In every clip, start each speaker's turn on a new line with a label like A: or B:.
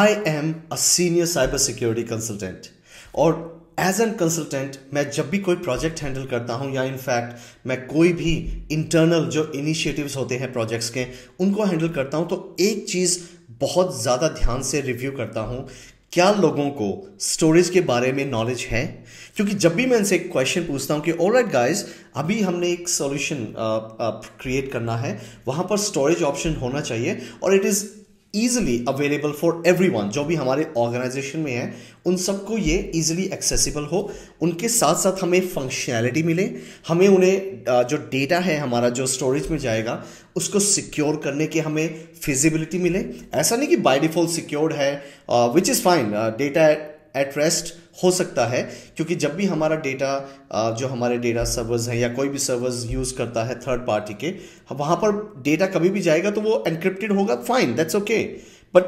A: I am a senior cyber security consultant और as an consultant मैं जब भी कोई प्रोजेक्ट हैंडल करता हूं या इनफैक्ट मैं कोई भी इंटरनल जो इनिशिएटिव्स होते हैं प्रोजेक्ट्स के उनको हैंडल करता हूं तो एक चीज़ बहुत ज़्यादा ध्यान से रिव्यू करता हूं, क्या लोगों को स्टोरेज के बारे में नॉलेज है। क्योंकि जब भी मैं इनसे एक क्वेश्चन पूछता हूं कि ऑलराइट गाइस, अभी हमने एक सॉल्यूशन क्रिएट करना है, वहां पर स्टोरेज ऑप्शन होना चाहिए और it is easily available for everyone, जो भी हमारे ऑर्गेनाइजेशन में है उन सबको ये ईजिली एक्सेसिबल हो, उनके साथ साथ हमें फंक्शनैलिटी मिले, हमें उन्हें जो डेटा है हमारा जो स्टोरेज में जाएगा उसको सिक्योर करने की हमें फिजिबिलिटी मिले। ऐसा नहीं कि बाय डिफॉल्ट सिक्योर्ड है, which is fine, data at rest हो सकता है, क्योंकि जब भी हमारा डेटा जो हमारे डेटा सर्वर्स हैं या कोई भी सर्वर्स यूज़ करता है थर्ड पार्टी के, वहाँ पर डेटा कभी भी जाएगा तो वो एनक्रिप्टेड होगा, fine, that's okay. But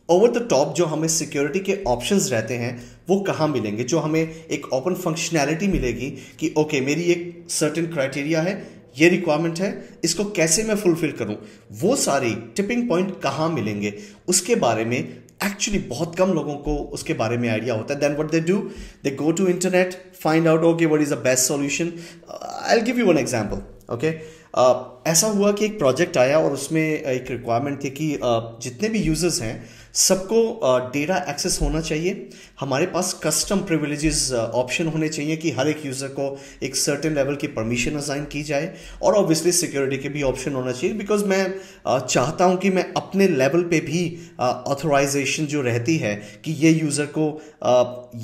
A: over the top जो हमें सिक्योरिटी के ऑप्शंस रहते हैं वो कहाँ मिलेंगे, जो हमें एक ओपन फंक्शनैलिटी मिलेगी कि ओके मेरी एक सर्टेन क्राइटेरिया है, ये रिक्वायरमेंट है, इसको कैसे मैं फुलफिल करूं, वो सारी टिपिंग पॉइंट कहाँ मिलेंगे उसके बारे में एक्चुअली बहुत कम लोगों को उसके बारे में आइडिया होता है। Then what they do, they go to internet, find out okay what is the best solution. I will give you one example. Okay, ऐसा हुआ कि एक प्रोजेक्ट आया और उसमें एक रिक्वायरमेंट थी कि जितने भी यूजर्स हैं सबको डेटा एक्सेस होना चाहिए, हमारे पास कस्टम प्रिविलेजेस ऑप्शन होने चाहिए कि हर एक यूज़र को एक सर्टेन लेवल की परमिशन असाइन की जाए, और ऑब्वियसली सिक्योरिटी के भी ऑप्शन होना चाहिए, बिकॉज मैं चाहता हूं कि मैं अपने लेवल पे भी ऑथराइजेशन जो रहती है कि ये यूज़र को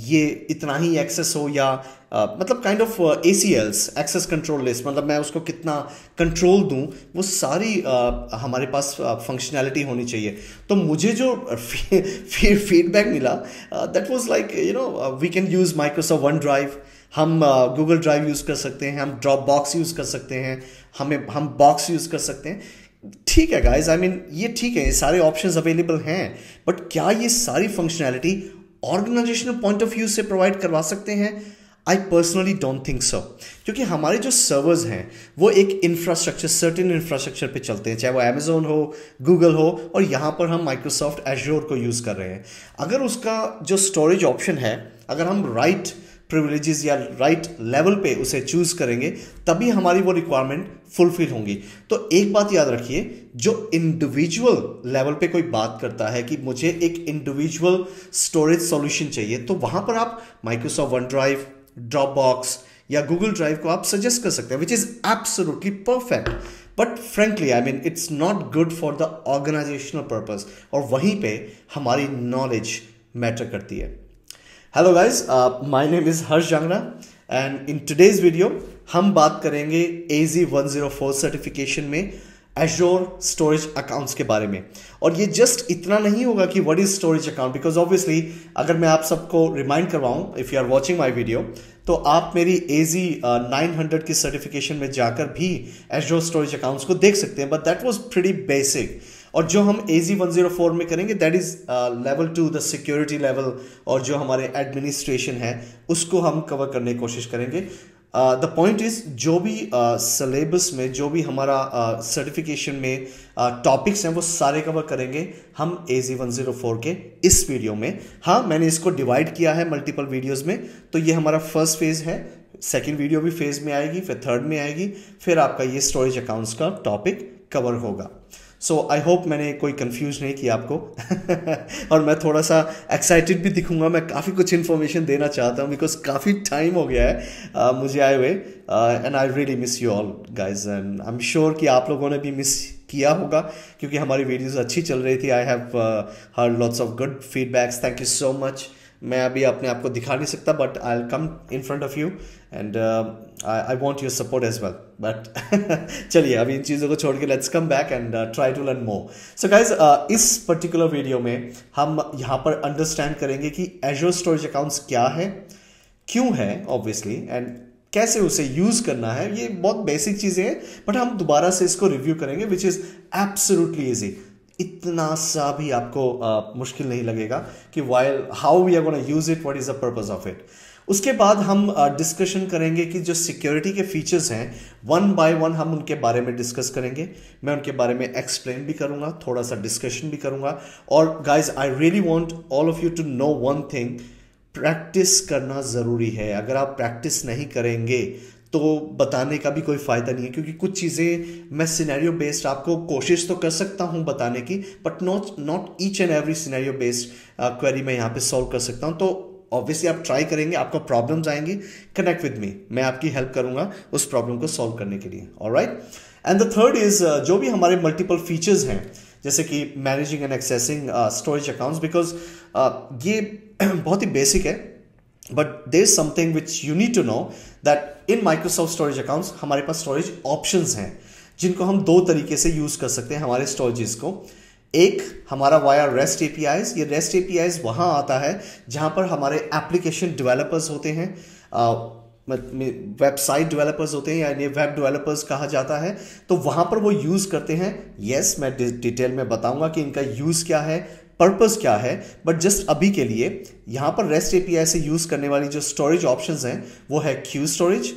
A: ये इतना ही एक्सेस हो, या मतलब kind of ACLs, access control list, मतलब मैं उसको कितना कंट्रोल दूं, वो सारी हमारे पास फंक्शनैलिटी होनी चाहिए। तो मुझे जो फीडबैक मिला, that was like you know we can use Microsoft one drive, हम गूगल ड्राइव यूज़ कर सकते हैं, हम ड्रॉप बॉक्स यूज़ कर सकते हैं, हम बॉक्स यूज़ कर सकते हैं। ठीक है गाइज, आई मीन ये ठीक है, ये सारे ऑप्शंस अवेलेबल हैं, बट क्या ये सारी functionality organisational point of view से प्रोवाइड करवा सकते हैं? I personally don't think so, क्योंकि हमारे जो सर्वर्स हैं वो एक इंफ्रास्ट्रक्चर, सर्टेन इंफ्रास्ट्रक्चर पे चलते हैं, चाहे वो अमेजोन हो, गूगल हो, और यहाँ पर हम माइक्रोसॉफ्ट एज्योर को यूज़ कर रहे हैं। अगर उसका जो स्टोरेज ऑप्शन है, अगर हम राइट प्रिविलेजेस या राइट लेवल पे उसे चूज़ करेंगे, तभी हमारी वो रिक्वायरमेंट फुलफिल होंगी। तो एक बात याद रखिए, जो इंडिविजुअल लेवल पे कोई बात करता है कि मुझे एक इंडिविजुअल स्टोरेज सॉल्यूशन चाहिए, तो वहाँ पर आप Microsoft one drive, drop box या गूगल ड्राइव को आप सजेस्ट कर सकते हैं, which is absolutely perfect. But frankly I mean it's not good for the organisational purpose, और वहीं पे हमारी नॉलेज मैटर करती है। Hello guys, my name is Harsh Jangra and in today's video हम बात करेंगे AZ-104 सर्टिफिकेशन में एज्योर स्टोरेज अकाउंट्स के बारे में। और ये जस्ट इतना नहीं होगा कि what is storage account, because obviously अगर मैं आप सबको रिमाइंड करवाऊं, if you are watching my video, तो आप मेरी AZ-900 की सर्टिफिकेशन में जाकर भी एज्योर स्टोरेज अकाउंट्स को देख सकते हैं, but that was pretty basic. और जो हम AZ-104 में करेंगे that is level 2, the security level, और जो हमारे एडमिनिस्ट्रेशन है उसको हम कवर करने की कोशिश करेंगे। द पॉइंट इज, जो भी सिलेबस में, जो भी हमारा सर्टिफिकेशन में टॉपिक्स हैं वो सारे कवर करेंगे हम AZ-104 के इस वीडियो में। हाँ, मैंने इसको डिवाइड किया है मल्टीपल वीडियोस में, तो ये हमारा फर्स्ट फेज है, सेकेंड वीडियो भी फेज में आएगी, फिर थर्ड में आएगी, फिर आपका ये स्टोरेज अकाउंट्स का टॉपिक कवर होगा। सो आई होप मैंने कोई कंफ्यूज नहीं किया आपको और मैं थोड़ा सा एक्साइटेड भी दिखूंगा, मैं काफ़ी कुछ इन्फॉर्मेशन देना चाहता हूँ, बिकॉज काफ़ी टाइम हो गया है मुझे आए हुए, and I really miss you all guys, and I am sure कि आप लोगों ने भी मिस किया होगा, क्योंकि हमारी वीडियोस अच्छी चल रही थी। I have heard lots of good feedbacks, thank you so much. मैं अभी अपने आप को दिखा नहीं सकता, but I will come in front of you and I want your support as well. But चलिए अभी इन चीज़ों को छोड़ के let's come back and try to learn more. So guys, इस पर्टिकुलर वीडियो में हम यहाँ पर अंडरस्टैंड करेंगे कि एज्योर स्टोरेज अकाउंट्स क्या है, क्यों है ऑब्वियसली, एंड कैसे उसे यूज़ करना है। ये बहुत बेसिक चीज़ें हैं, बट हम दोबारा से इसको रिव्यू करेंगे, विच इज़ एब्सोल्युटली ईजी। इतना सा भी आपको मुश्किल नहीं लगेगा कि while how we are gonna use it, what is the purpose of it. उसके बाद हम डिस्कशन करेंगे कि जो सिक्योरिटी के फीचर्स हैं वन बाय वन हम उनके बारे में डिस्कस करेंगे। मैं उनके बारे में एक्सप्लेन भी करूंगा, थोड़ा सा डिस्कशन भी करूंगा। और guys I really want all of you to know one thing, practice करना ज़रूरी है। अगर आप प्रैक्टिस नहीं करेंगे तो बताने का भी कोई फ़ायदा नहीं है, क्योंकि कुछ चीज़ें मैं सिनेरियो बेस्ड आपको कोशिश तो कर सकता हूं बताने की, but not each and every scenario based query मैं यहाँ पे सॉल्व कर सकता हूं। तो ऑब्वियसली आप ट्राई करेंगे, आपको प्रॉब्लम्स आएंगी, कनेक्ट विद मी, मैं आपकी हेल्प करूंगा उस प्रॉब्लम को सॉल्व करने के लिए। Alright, and the third is जो भी हमारे मल्टीपल फीचर्स हैं जैसे कि managing and accessing storage accounts, because ये बहुत ही बेसिक है, but there is something which you need to know that in Microsoft storage accounts हमारे पास स्टोरेज ऑप्शंस हैं जिनको हम दो तरीके से यूज कर सकते हैं हमारे स्टोरेजेस को। एक हमारा वाया रेस्ट एपीआईज, ये रेस्ट एपीआईज वहां आता है जहां पर हमारे एप्लीकेशन डेवलपर्स होते हैं, वेबसाइट डेवलपर्स होते हैं, यानी वेब डेवलपर्स कहा जाता है, तो वहां पर वो यूज करते हैं। यस, मैं डिटेल में बताऊंगा कि इनका यूज क्या है, पर्पस क्या है, बट जस्ट अभी के लिए यहां पर रेस्ट एपीआई से यूज करने वाली जो स्टोरेज ऑप्शंस हैं वो है queue storage,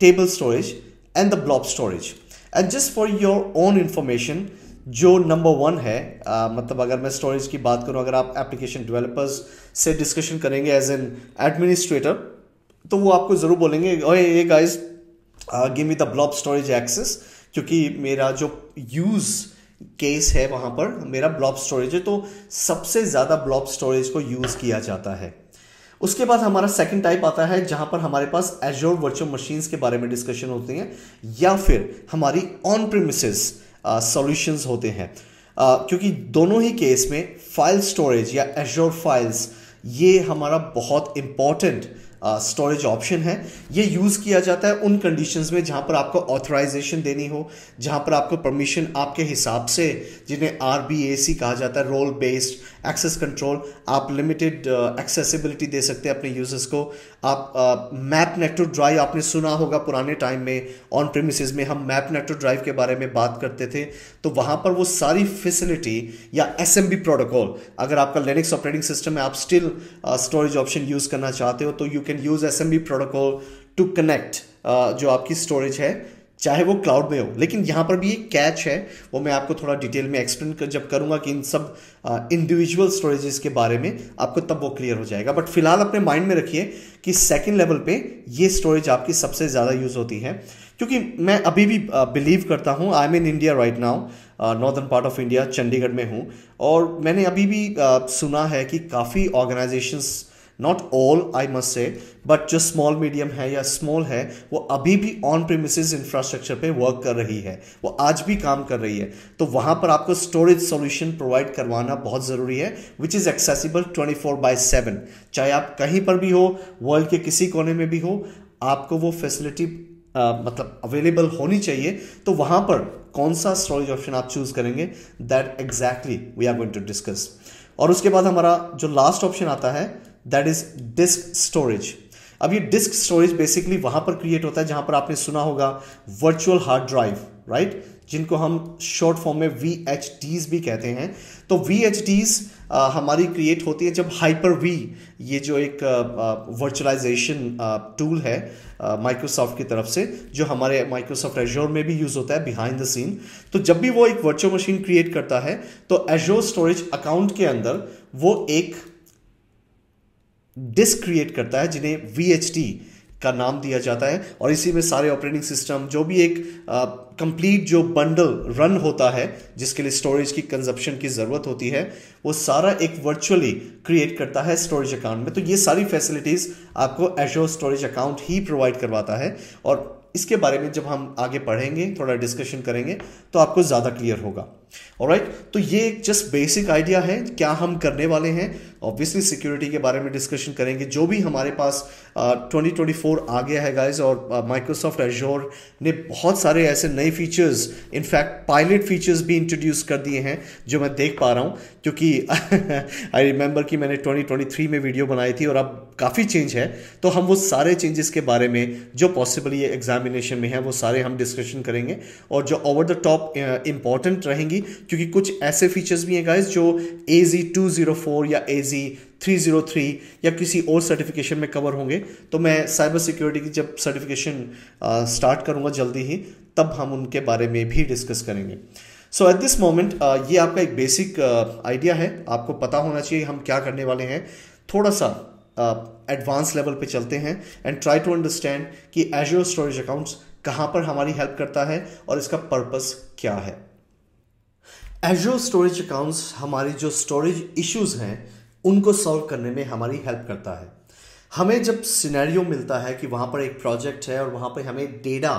A: table storage and the blob storage. And just for your own information, जो नंबर वन है, मतलब अगर मैं स्टोरेज की बात करूं, अगर आप एप्लीकेशन डेवलपर्स से डिस्कशन करेंगे एज एन एडमिनिस्ट्रेटर, तो वो आपको जरूर बोलेंगे ओए guys give me the blob storage access, क्योंकि मेरा जो यूज केस है वहां पर मेरा ब्लॉब स्टोरेज है, तो सबसे ज्यादा ब्लॉब स्टोरेज को यूज किया जाता है। उसके बाद हमारा सेकंड टाइप आता है जहां पर हमारे पास एज़्योर वर्चुअल मशीन्स के बारे में डिस्कशन होती है, या फिर हमारी ऑन प्रीमिसेस सॉल्यूशंस होते हैं, क्योंकि दोनों ही केस में फाइल स्टोरेज या एज़्योर फाइल्स ये हमारा बहुत इंपॉर्टेंट स्टोरेज ऑप्शन है। ये यूज किया जाता है उन कंडीशंस में जहां पर आपको ऑथराइजेशन देनी हो, जहां पर आपको परमिशन आपके हिसाब से, जिन्हें RBAC कहा जाता है, रोल बेस्ड एक्सेस कंट्रोल, आप लिमिटेड एक्सेसिबिलिटी दे सकते हैं अपने यूजर्स को। आप मैप नेटवर्क ड्राइव आपने सुना होगा, पुराने टाइम में ऑन प्रीमिसेस में हम मैप नेटवर्क ड्राइव के बारे में बात करते थे, तो वहां पर वो सारी फैसिलिटी या SMB प्रोटोकॉल, अगर आपका लिनक्स ऑपरेटिंग सिस्टम है, आप स्टिल स्टोरेज ऑप्शन यूज करना चाहते हो, तो you can use SMB protocol to connect जो आपकी स्टोरेज है, चाहे वो क्लाउड में हो। लेकिन यहां पर भी एक कैच है, वो मैं आपको थोड़ा डिटेल में एक्सप्लेन जब करूंगा कि इन सब इंडिविजुअल स्टोरेजेस के बारे में, आपको तब वो क्लियर हो जाएगा। बट फिलहाल अपने माइंड में रखिए कि सेकंड लेवल पे ये स्टोरेज आपकी सबसे ज़्यादा यूज होती है, क्योंकि मैं अभी भी बिलीव करता हूँ, I am in India right now, northern part of India, Chandigarh में हूँ, और मैंने अभी भी सुना है कि काफ़ी organisations, not all I must say, but जो स्मॉल मीडियम है या स्मॉल है, वो अभी भी ऑन प्रीमिसेस इंफ्रास्ट्रक्चर पे वर्क कर रही है, वो आज भी काम कर रही है। तो वहां पर आपको स्टोरेज सॉल्यूशन प्रोवाइड करवाना बहुत ज़रूरी है, विच इज़ एक्सेसिबल 24/7। चाहे आप कहीं पर भी हो, वर्ल्ड के किसी कोने में भी हो, आपको वो फैसिलिटी मतलब अवेलेबल होनी चाहिए। तो वहां पर कौन सा स्टोरेज ऑप्शन आप चूज करेंगे, that exactly we are going to discuss. और उसके बाद हमारा जो लास्ट ऑप्शन आता है दैट इज डिस्क स्टोरेज। अब ये डिस्क स्टोरेज बेसिकली वहां पर क्रिएट होता है जहां पर आपने सुना होगा वर्चुअल हार्ड ड्राइव, राइट, जिनको हम शॉर्ट फॉर्म में VHDs भी कहते हैं। तो VHDs हमारी क्रिएट होती है जब Hyper-V, ये जो एक वर्चुअलाइजेशन टूल है माइक्रोसॉफ्ट की तरफ से, जो हमारे माइक्रोसॉफ्ट एज़्योर में भी यूज होता है बिहाइंड द सीन। तो जब भी वो एक वर्चुअल मशीन क्रिएट करता है, तो एज़्योर स्टोरेज अकाउंट के अंदर वो एक डिस्क क्रिएट करता है जिन्हें VHD का नाम दिया जाता है, और इसी में सारे ऑपरेटिंग सिस्टम, जो भी एक कंप्लीट जो बंडल रन होता है जिसके लिए स्टोरेज की कंजप्शन की ज़रूरत होती है, वो सारा एक वर्चुअली क्रिएट करता है स्टोरेज अकाउंट में। तो ये सारी फैसिलिटीज़ आपको एज़्योर स्टोरेज अकाउंट ही प्रोवाइड करवाता है, और इसके बारे में जब हम आगे पढ़ेंगे, थोड़ा डिस्कशन करेंगे, तो आपको ज़्यादा क्लियर होगा। ऑलराइट, तो ये एक जस्ट बेसिक आइडिया है क्या हम करने वाले हैं। ऑब्वियसली सिक्योरिटी के बारे में डिस्कशन करेंगे, जो भी हमारे पास 2024 आ गया है गाइज, और माइक्रोसॉफ्ट एज़्योर ने बहुत सारे ऐसे नए फीचर्स, इनफैक्ट पायलट फीचर्स भी इंट्रोड्यूस कर दिए हैं, जो मैं देख पा रहा हूँ, क्योंकि आई रिमेंबर कि मैंने 2023 में वीडियो बनाई थी और अब काफ़ी चेंज है। तो हम वो सारे चेंजेस के बारे में जो पॉसिबल ये एग्जामिनेशन में है, वो सारे हम डिस्कशन करेंगे, और जो ओवर द टॉप इंपॉर्टेंट रहेंगी, क्योंकि कुछ ऐसे फीचर्स भी हैं गाइज जो AZ204 या AZ 303 या किसी और सर्टिफिकेशन में कवर होंगे, तो मैं साइबर सिक्योरिटी की जब सर्टिफिकेशन स्टार्ट करूंगा जल्दी ही, तब हम उनके बारे में भी डिस्कस करेंगे। सो एट दिस मोमेंट ये आपका एक बेसिक आइडिया है, आपको पता होना चाहिए हम क्या करने वाले हैं। थोड़ा सा एडवांस लेवल पे चलते हैं एंड ट्राई टू अंडरस्टैंड कि एज़्योर स्टोरेज अकाउंट्स कहाँ पर हमारी हेल्प करता है और इसका पर्पस क्या है। एज़्योर स्टोरेज अकाउंट्स हमारी जो स्टोरेज इश्यूज हैं उनको सॉल्व करने में हमारी हेल्प करता है। हमें जब सिनेरियो मिलता है कि वहाँ पर एक प्रोजेक्ट है और वहाँ पर हमें डेटा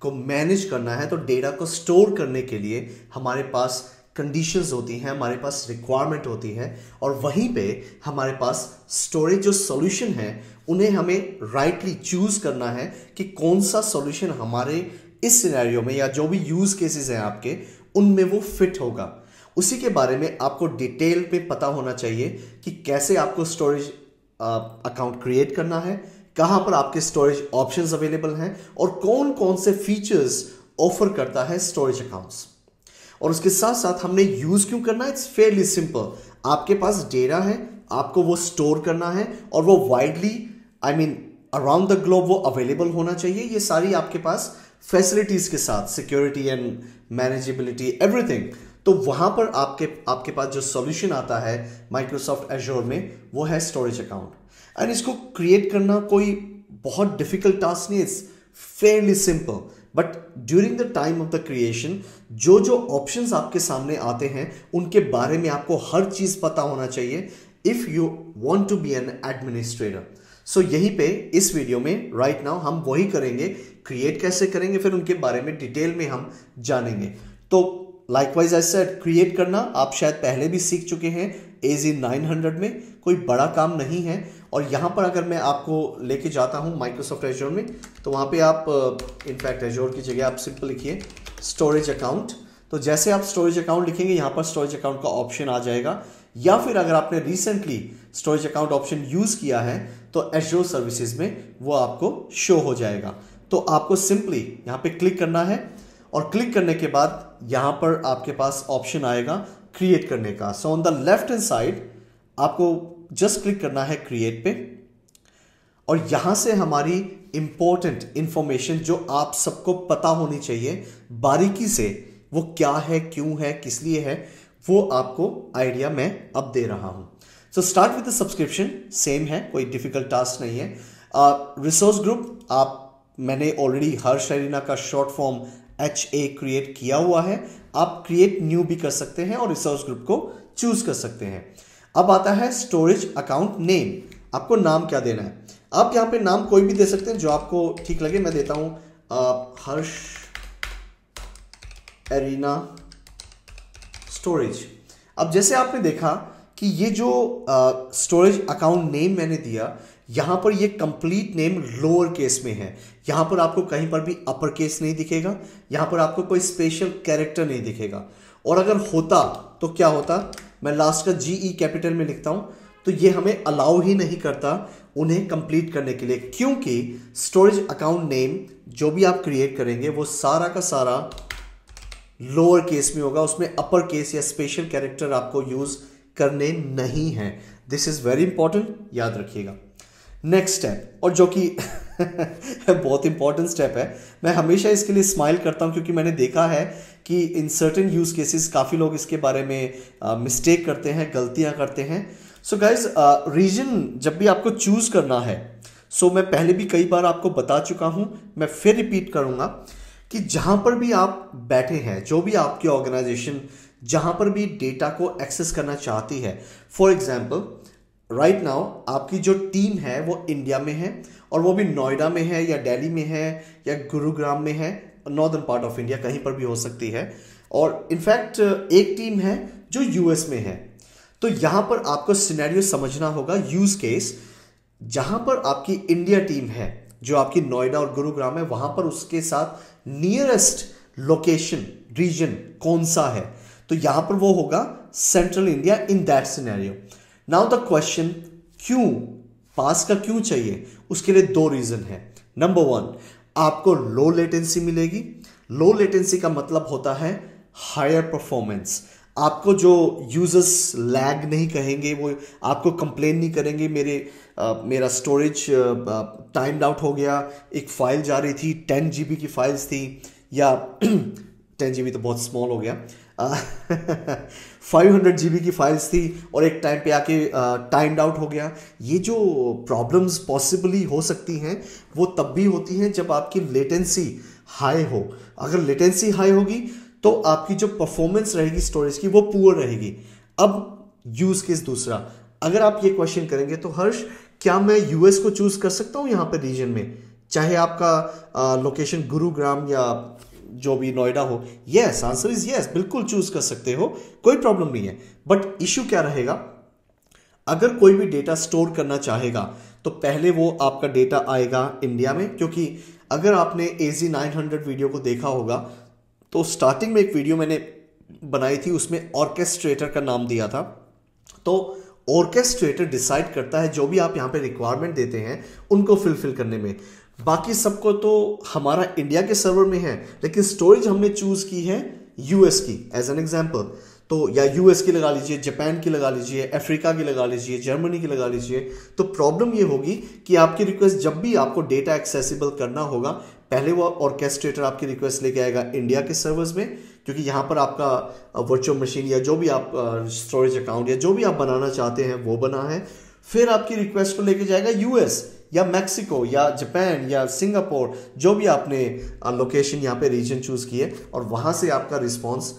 A: को मैनेज करना है, तो डेटा को स्टोर करने के लिए हमारे पास कंडीशंस होती हैं, हमारे पास रिक्वायरमेंट होती है, और वहीं पे हमारे पास स्टोरेज जो सॉल्यूशन है उन्हें हमें राइटली चूज करना है कि कौन सा सॉल्यूशन हमारे इस सिनेरियो में या जो भी यूज केसेस हैं आपके उनमें वो फिट होगा। उसी के बारे में आपको डिटेल पे पता होना चाहिए कि कैसे आपको स्टोरेज अकाउंट क्रिएट करना है, कहाँ पर आपके स्टोरेज ऑप्शंस अवेलेबल हैं और कौन कौन से फीचर्स ऑफर करता है स्टोरेज अकाउंट्स। और उसके साथ साथ हमने यूज क्यों करना है, इट्स फेयरली सिंपल। आपके पास डेटा है, आपको वो स्टोर करना है और वो वाइडली अराउंड द ग्लोब वो अवेलेबल होना चाहिए। ये सारी आपके पास फैसिलिटीज के साथ, सिक्योरिटी एंड मैनेजेबिलिटी एवरीथिंग। तो वहां पर आपके पास जो सॉल्यूशन आता है माइक्रोसॉफ्ट एज़्योर में, वो है स्टोरेज अकाउंट। एंड इसको क्रिएट करना कोई बहुत डिफिकल्ट टास्क नहीं, it's Fairlie simple. But during the time of the creation जो जो ऑप्शंस आपके सामने आते हैं उनके बारे में आपको हर चीज पता होना चाहिए if you want to be an administrator. So यहीं पे इस वीडियो में राइट नाउ हम वही करेंगे, क्रिएट कैसे करेंगे, फिर उनके बारे में डिटेल में हम जानेंगे। तो लाइकवाइज आई सेड, क्रिएट करना आप शायद पहले भी सीख चुके हैं AZ900 में, कोई बड़ा काम नहीं है। और यहाँ पर अगर मैं आपको लेके जाता हूँ माइक्रोसॉफ्ट एज़्योर में, तो वहाँ पे आप इनफैक्ट एज़्योर की जगह आप सिंपल लिखिए स्टोरेज अकाउंट। तो जैसे आप स्टोरेज अकाउंट लिखेंगे यहाँ पर स्टोरेज अकाउंट का ऑप्शन आ जाएगा, या फिर अगर आपने recently storage account option use किया है तो एज़्योर सर्विसेज में वो आपको शो हो जाएगा। तो आपको सिंपली यहाँ पे क्लिक करना है और क्लिक करने के बाद यहाँ पर आपके पास ऑप्शन आएगा क्रिएट करने का। So on the left hand side आपको जस्ट क्लिक करना है क्रिएट पे, और यहां से हमारी इंपॉर्टेंट इंफॉर्मेशन जो आप सबको पता होनी चाहिए बारीकी से, वो क्या है, क्यों है, किस लिए है, वो आपको आइडिया मैं अब दे रहा हूं। So start with the subscription, same है, कोई डिफिकल्ट टास्क नहीं है। रिसोर्स ग्रुप मैंने ऑलरेडी हर्ष एरिना का शॉर्ट फॉर्म HA क्रिएट किया हुआ है, आप क्रिएट न्यू भी कर सकते हैं और रिसोर्स ग्रुप को चूज कर सकते हैं। अब आता है स्टोरेज अकाउंट नेम, आपको नाम क्या देना है। आप यहाँ पे नाम कोई भी दे सकते हैं जो आपको ठीक लगे। मैं देता हूं हर्ष एरिना स्टोरेज। अब जैसे आपने देखा कि ये जो स्टोरेज अकाउंट नेम मैंने दिया, यहां पर ये कंप्लीट नेम लोअर केस में है, यहां पर आपको कहीं पर भी अपर केस नहीं दिखेगा, यहां पर आपको कोई स्पेशल कैरेक्टर नहीं दिखेगा। और अगर होता तो क्या होता, मैं लास्ट का GE कैपिटल में लिखता हूं, तो ये हमें अलाउ ही नहीं करता उन्हें कंप्लीट करने के लिए, क्योंकि स्टोरेज अकाउंट नेम जो भी आप क्रिएट करेंगे वो सारा का सारा लोअर केस में होगा, उसमें अपर केस या स्पेशल कैरेक्टर आपको यूज करने नहीं है। दिस इज वेरी इंपॉर्टेंट, याद रखिएगा। नेक्स्ट स्टेप, और जो कि बहुत इंपॉर्टेंट स्टेप है, मैं हमेशा इसके लिए स्माइल करता हूं क्योंकि मैंने देखा है कि इन सर्टेन यूज केसेस काफ़ी लोग इसके बारे में मिस्टेक करते हैं, गलतियां करते हैं। सो गाइज, रीजन जब भी आपको चूज करना है, सो मैं पहले भी कई बार आपको बता चुका हूं, मैं फिर रिपीट करूंगा कि जहां पर भी आप बैठे हैं, जो भी आपकी ऑर्गेनाइजेशन जहां पर भी डेटा को एक्सेस करना चाहती है, फॉर एग्जाम्पल राइट नाउ आपकी जो टीम है वो इंडिया में है, और वो भी नोएडा में है या दिल्ली में है या गुरुग्राम में है, नॉर्दर्न पार्ट ऑफ इंडिया कहीं पर भी हो सकती है, और इनफैक्ट एक टीम है जो US में है। तो यहां पर आपको सिनेरियो समझना होगा, यूज केस, जहां पर आपकी इंडिया टीम है जो आपकी नोएडा और गुरुग्राम है, वहां पर उसके साथ नियरेस्ट लोकेशन रीजन कौन सा है, तो यहां पर वो होगा central India in that scenario. Now the question, क्यों पास का क्यों चाहिए, उसके लिए दो रीजन है। नंबर 1, आपको लो लेटेंसी मिलेगी। लो लेटेंसी का मतलब होता है हायर परफॉर्मेंस। आपको जो यूजर्स लैग नहीं कहेंगे, वो आपको कंप्लेन नहीं करेंगे मेरा स्टोरेज टाइम्ड आउट हो गया, एक फाइल जा रही थी 10 GB की फाइल्स थी, या 10 GB तो बहुत स्मॉल हो गया, 500 GB की फाइल्स थी और एक टाइम पे आके टाइम्ड आउट हो गया। ये जो प्रॉब्लम्स पॉसिबली हो सकती हैं वो तब भी होती हैं जब आपकी लेटेंसी हाई हो। अगर लेटेंसी हाई होगी तो आपकी जो परफॉर्मेंस रहेगी स्टोरेज की वो पुअर रहेगी। अब यूज केस दूसरा, अगर आप ये क्वेश्चन करेंगे तो हर्ष क्या मैं यूएस को चूज कर सकता हूं यहां पे रीजन में, चाहे आपका लोकेशन गुरुग्राम या जो भी नोएडा हो? यस, आंसर इज यस, बिल्कुल चूज कर सकते हो, कोई प्रॉब्लम नहीं है। बट इश्यू क्या रहेगा, अगर कोई भी डेटा स्टोर करना चाहेगा तो पहले वो आपका डेटा आएगा इंडिया में, क्योंकि अगर आपने AZ900 वीडियो को देखा होगा तो स्टार्टिंग में एक वीडियो मैंने बनाई थी, उसमें ऑर्केस्ट्रेटर का नाम दिया था। तो ऑर्केस्ट्रेटर डिसाइड करता है जो भी आप यहां पे रिक्वायरमेंट देते हैं उनको फिलफिल करने में। बाकी सबको तो हमारा इंडिया के सर्वर में है, लेकिन स्टोरेज हमने चूज की है यूएस की एज एन एग्जांपल। तो या यूएस की लगा लीजिए, जापान की लगा लीजिए, अफ्रीका की लगा लीजिए, जर्मनी की लगा लीजिए। तो प्रॉब्लम ये होगी कि आपकी रिक्वेस्ट जब भी आपको डेटा एक्सेसिबल करना होगा, पहले वो ऑर्केस्ट्रेटर आपकी रिक्वेस्ट लेके आएगा इंडिया के सर्वर्स में, क्योंकि यहाँ पर आपका वर्चुअल मशीन या जो भी आप स्टोरेज अकाउंट या जो भी आप बनाना चाहते हैं वो बना है। फिर आपकी रिक्वेस्ट को लेके जाएगा यूएस या मैक्सिको या जापान या सिंगापुर, जो भी आपने लोकेशन यहाँ पे रीजन चूज किए, और वहां से आपका रिस्पॉन्स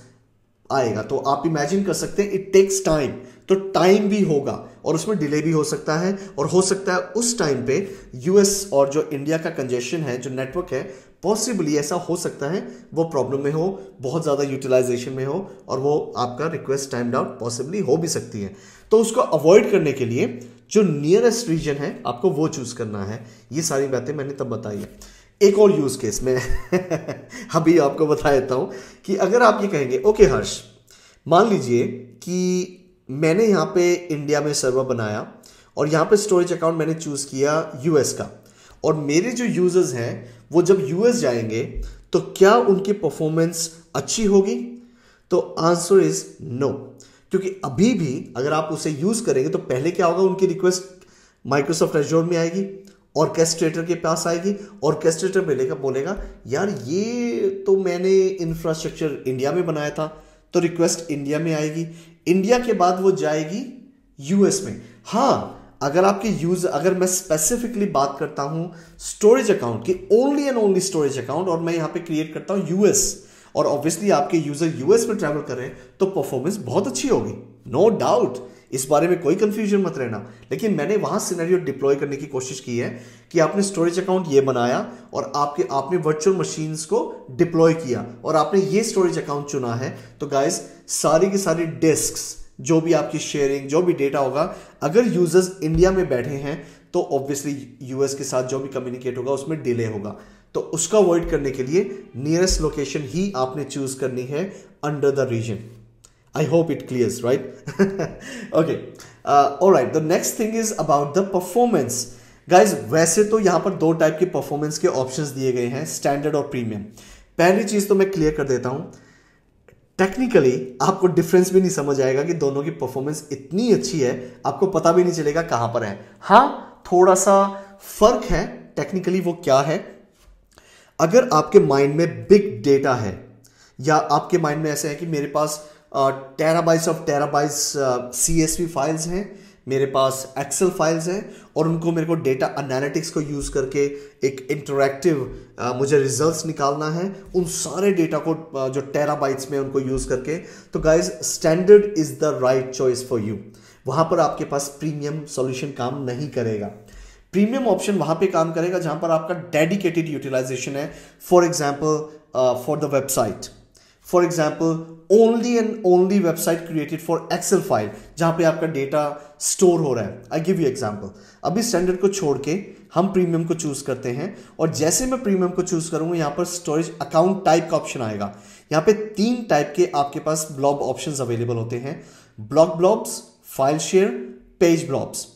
A: आएगा। तो आप इमेजिन कर सकते हैं इट टेक्स टाइम, तो टाइम भी होगा और उसमें डिले भी हो सकता है, और हो सकता है उस टाइम पे यूएस और जो इंडिया का कंजेशन है, जो नेटवर्क है, पॉसिबली ऐसा हो सकता है वो प्रॉब्लम में हो, बहुत ज़्यादा यूटिलाइजेशन में हो, और वो आपका रिक्वेस्ट टाइम्ड आउट पॉसिबली हो भी सकती है। तो उसको अवॉइड करने के लिए जो नियरेस्ट रीजन है आपको वो चूज करना है। ये सारी बातें मैंने तब बताई है। एक और यूज केस में अभी आपको बता देता हूं कि अगर आप ये कहेंगे ओके हर्ष, मान लीजिए कि मैंने यहां पे इंडिया में सर्वर बनाया और यहां पे स्टोरेज अकाउंट मैंने चूज किया यूएस का, और मेरे जो यूजर्स हैं वो जब यूएस जाएंगे तो क्या उनकी परफॉर्मेंस अच्छी होगी? तो आंसर इज नो, क्योंकि अभी भी अगर आप उसे यूज करेंगे तो पहले क्या होगा, उनकी रिक्वेस्ट माइक्रोसॉफ्ट एज़्योर में आएगी, ऑर्केस्ट्रेटर के पास आएगी, ऑर्केस्ट्रेटर बोलेगा यार ये तो मैंने इंफ्रास्ट्रक्चर इंडिया में बनाया था, तो रिक्वेस्ट इंडिया में आएगी, इंडिया के बाद वो जाएगी यूएस में। हाँ, अगर मैं स्पेसिफिकली बात करता हूं स्टोरेज अकाउंट की, only and only storage account, और मैं यहां पे क्रिएट करता हूं यूएस, और ऑब्वियसली आपके यूजर यूएस में ट्रैवल कर रहे हैं, तो परफॉर्मेंस बहुत अच्छी होगी, नो डाउट, इस बारे में कोई कंफ्यूजन मत रहना। लेकिन मैंने वहां सिनेरियो डिप्लॉय करने की कोशिश की है कि आपने स्टोरेज अकाउंट ये बनाया और आपने वर्चुअल मशीन्स को डिप्लॉय किया और आपने ये स्टोरेज अकाउंट चुना है, तो गाइस सारी की सारी डिस्क्स, जो भी आपकी शेयरिंग, जो भी डेटा होगा, अगर यूजर्स इंडिया में बैठे हैं तो ऑब्वियसली यूएस के साथ जो भी कम्युनिकेट होगा उसमें डिले होगा। तो उसका अवॉइड करने के लिए नियरेस्ट लोकेशन ही आपने चूज करनी है under the region. I hope it clears, right? Okay. All right. The next thing is about the performance. Guys, वैसे तो यहाँ पर दो टाइप के परफॉर्मेंस के ऑप्शंस दिए गए हैं, स्टैंडर्ड और प्रीमियम। पहली चीज तो मैं क्लियर कर देता हूं, टेक्निकली आपको डिफरेंस भी नहीं समझ आएगा कि दोनों की परफॉर्मेंस इतनी अच्छी है, आपको पता भी नहीं चलेगा कहां पर है। हाँ, थोड़ा सा फर्क है टेक्निकली। वो क्या है, अगर आपके माइंड में बिग डेटा है या आपके माइंड में ऐसे है कि मेरे पास terabytes of terabytes CSV files हैं, मेरे पास एक्सेल फाइल्स हैं, और उनको मेरे को डेटा एनालिटिक्स को यूज करके एक इंटरैक्टिव मुझे रिजल्ट्स निकालना है, उन सारे डेटा को जो टेराबाइट्स में उनको यूज करके, तो guys standard is the right choice for you. वहां पर आपके पास प्रीमियम सॉल्यूशन काम नहीं करेगा। प्रीमियम ऑप्शन वहां पे काम करेगा जहां पर आपका डेडिकेटेड यूटिलाइजेशन है, for example for the website, for example only and only website created for excel file, जहां पे आपका डेटा स्टोर हो रहा है। आई गिव यू एग्जाम्पल, अभी स्टैंडर्ड को छोड़ के हम प्रीमियम को चूज करते हैं, और जैसे मैं प्रीमियम को चूज करूंगा यहां पर स्टोरेज अकाउंट टाइप का ऑप्शन आएगा। यहां पे 3 टाइप के आपके पास ब्लॉब ऑप्शंस अवेलेबल होते हैं, block blobs, file share, page blobs.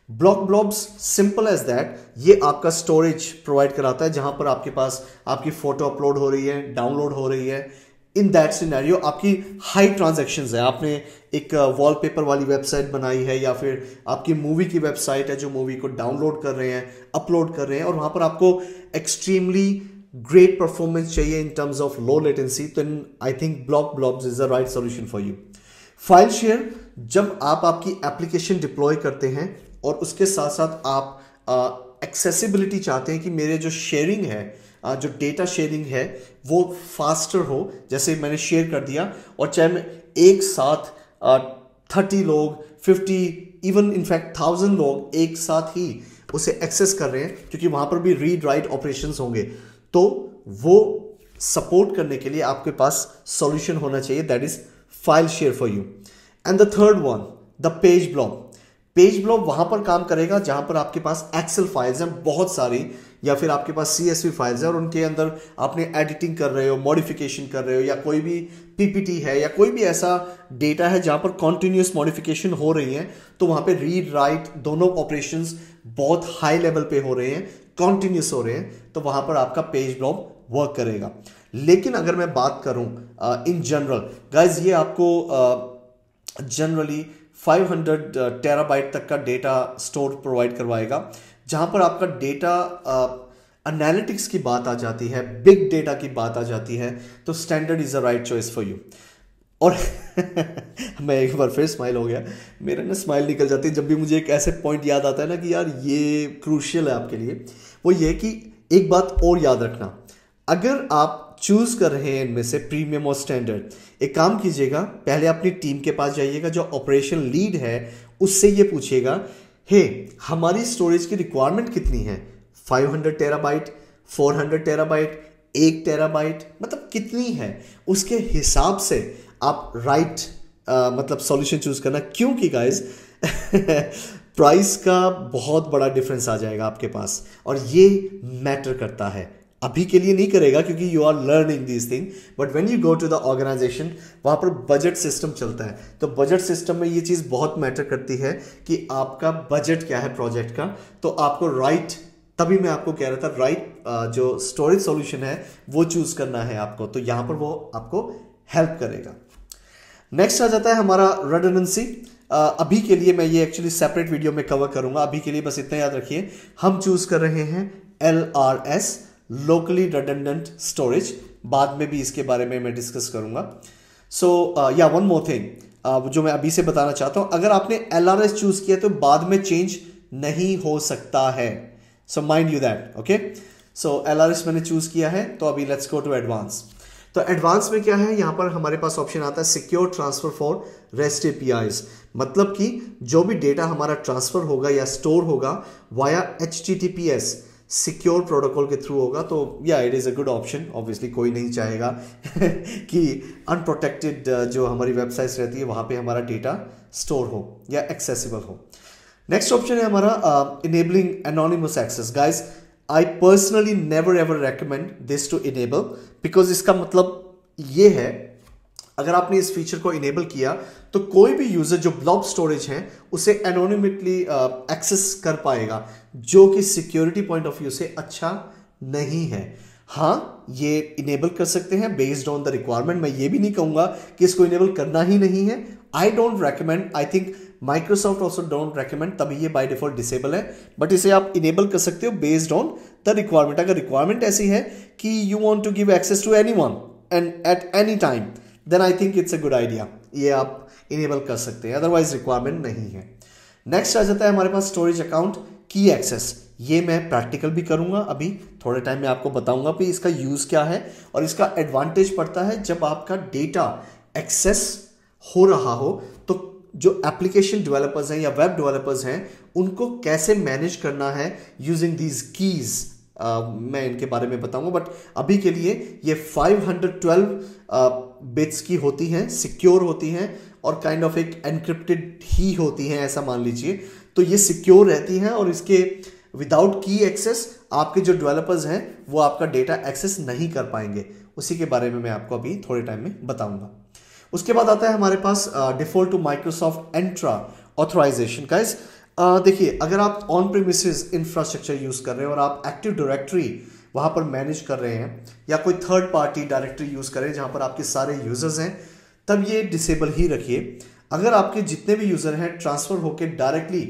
A: Block blobs simple as that, ये आपका स्टोरेज प्रोवाइड कराता है जहां पर आपके पास आपकी फोटो अपलोड हो रही है, डाउनलोड हो रही है, इन दैट सिनेरियो आपकी हाई ट्रांजैक्शंस है, आपने एक वॉलपेपर वाली वेबसाइट बनाई है या फिर आपकी मूवी की वेबसाइट है जो मूवी को डाउनलोड कर रहे हैं, अपलोड कर रहे हैं, और वहां पर आपको एक्सट्रीमली ग्रेट परफॉर्मेंस चाहिए in terms of low latency, तो I think blobs is the right solution for you. File share, जब आप आपकी एप्लीकेशन डिप्लॉय करते हैं और उसके साथ साथ आप एक्सेसिबिलिटी चाहते हैं कि मेरे जो शेयरिंग है, जो डेटा शेयरिंग है वो फास्टर हो, जैसे मैंने शेयर कर दिया और चाहे मैं एक साथ 30 लोग, 50, इवन इनफैक्ट 1000 लोग एक साथ ही उसे एक्सेस कर रहे हैं, क्योंकि वहां पर भी रीड राइट ऑपरेशंस होंगे, तो वो सपोर्ट करने के लिए आपके पास सॉल्यूशन होना चाहिए, that is file share for you. And the third one, the page blob. Page blob वहां पर काम करेगा जहां पर आपके पास एक्सेल फाइल्स हैं बहुत सारी, या फिर आपके पास CSV फाइल्स है और उनके अंदर आपने एडिटिंग कर रहे हो, मॉडिफिकेशन कर रहे हो, या कोई भी PPT है या कोई भी ऐसा डेटा है जहां पर कॉन्टिन्यूस मॉडिफिकेशन हो रही है, तो वहां पे रीड राइट दोनों ऑपरेशंस बहुत हाई लेवल पे हो रहे हैं, कॉन्टिन्यूस हो रहे हैं, तो वहां पर आपका पेज ब्लॉब वर्क करेगा। लेकिन अगर मैं बात करूं इन जनरल गाइज, ये आपको जनरली 500 टेराबाइट तक का डेटा स्टोर प्रोवाइड करवाएगा। जहां पर आपका डेटा एनालिटिक्स की बात आ जाती है, बिग डेटा की बात आ जाती है, तो standard is the right choice for you. और मैं एक बार फिर स्माइल हो गया, मेरा ना स्माइल निकल जाती है जब भी मुझे एक ऐसे पॉइंट याद आता है ना कि यार ये क्रूशियल है आपके लिए। वो ये कि एक बात और याद रखना, अगर आप चूज कर रहे हैं इनमें से प्रीमियम और स्टैंडर्ड, एक काम कीजिएगा, पहले अपनी टीम के पास जाइएगा, जो ऑपरेशन लीड है उससे ये पूछिएगा, हे हमारी स्टोरेज की रिक्वायरमेंट कितनी है, 500 टेराबाइट, 400 टेराबाइट, 1 टेराबाइट, मतलब कितनी है, उसके हिसाब से आप राइट मतलब सॉल्यूशन चूज करना। क्योंकि गाइस प्राइस का बहुत बड़ा डिफरेंस आ जाएगा आपके पास, और ये मैटर करता है। अभी के लिए नहीं करेगा क्योंकि you are learning this thing, but when you go to the organisation, वहां पर बजट सिस्टम चलता है, तो बजट सिस्टम में ये चीज बहुत मैटर करती है कि आपका बजट क्या है प्रोजेक्ट का। तो आपको राइट, तभी मैं आपको कह रहा था राइट जो स्टोरेज सॉल्यूशन है वो चूज करना है आपको, तो यहां पर वो आपको हेल्प करेगा। नेक्स्ट आ जाता है हमारा रिडंडेंसी। अभी के लिए मैं ये एक्चुअली सेपरेट वीडियो में कवर करूंगा, अभी के लिए बस इतना याद रखिए, हम चूज कर रहे हैं LRS, लोकली रिडंडेंट स्टोरेज। बाद में भी इसके बारे में मैं डिस्कस करूंगा। सो या वन मोर थिंग जो मैं अभी से बताना चाहता हूं, अगर आपने LRS चूज किया तो बाद में चेंज नहीं हो सकता है, so mind you that, okay. So LRS मैंने चूज किया है, तो अभी लेट्स गो टू एडवांस। तो एडवांस में क्या है, यहां पर हमारे पास ऑप्शन आता है secure transfer for rest APIs, मतलब कि जो भी डेटा हमारा ट्रांसफर होगा या स्टोर होगा वाया HTTPS सिक्योर प्रोटोकॉल के थ्रू होगा। तो या it is a good option, obviously कोई नहीं चाहेगा कि अनप्रोटेक्टेड जो हमारी वेबसाइट्स रहती है वहां पे हमारा डेटा स्टोर हो या एक्सेसिबल हो। नेक्स्ट ऑप्शन है हमारा enabling anonymous access. Guys, I personally never ever recommend this to enable, because इसका मतलब ये है, अगर आपने इस फीचर को इनेबल किया तो कोई भी यूजर जो ब्लॉब स्टोरेज है उसे एनोनिमली एक्सेस कर पाएगा, जो कि सिक्योरिटी पॉइंट ऑफ व्यू से अच्छा नहीं है। हाँ, ये इनेबल कर सकते हैं बेस्ड ऑन द रिक्वायरमेंट, मैं ये भी नहीं कहूंगा कि इसको इनेबल करना ही नहीं है। I don't recommend, I think Microsoft also don't recommend, तभी ये बाय डिफॉल्ट डिसेबल है, बट इसे आप इनेबल कर सकते हो बेस्ड ऑन द रिक्वायरमेंट। अगर रिक्वायरमेंट ऐसी है कि you want to give access to anyone and at any time, then I think it's a good idea, ये आप इनेबल कर सकते हैं, अदरवाइज रिक्वायरमेंट नहीं है। नेक्स्ट आ जाता है हमारे पास स्टोरेज अकाउंट की एक्सेस। ये मैं प्रैक्टिकल भी करूंगा, अभी थोड़े टाइम में आपको बताऊंगा कि इसका यूज क्या है, और इसका एडवांटेज पड़ता है जब आपका डेटा एक्सेस हो रहा हो, तो जो एप्लीकेशन डेवलपर्स हैं या वेब डेवलपर्स हैं उनको कैसे मैनेज करना है यूजिंग दीज कीज, मैं इनके बारे में बताऊंगा। बट अभी के लिए ये 512 बिट्स की होती हैं, सिक्योर होती हैं, और काइंड ऑफ एक एनक्रिप्टेड ही होती हैं, ऐसा मान लीजिए। तो ये सिक्योर रहती हैं, और इसके विदाउट की एक्सेस आपके जो डेवलपर्स हैं वो आपका डेटा एक्सेस नहीं कर पाएंगे। उसी के बारे में मैं आपको अभी थोड़े टाइम में बताऊंगा। उसके बाद आता है हमारे पास default to Microsoft Entra authorization. Guys, देखिए, अगर आप ऑन प्रीमिसेस इंफ्रास्ट्रक्चर यूज कर रहे हैं और आप एक्टिव डायरेक्टरी वहाँ पर मैनेज कर रहे हैं या कोई थर्ड पार्टी डायरेक्टरी यूज़ करें जहाँ पर आपके सारे यूज़र्स हैं, तब ये डिसेबल ही रखिए। अगर आपके जितने भी यूज़र हैं ट्रांसफ़र होकर डायरेक्टली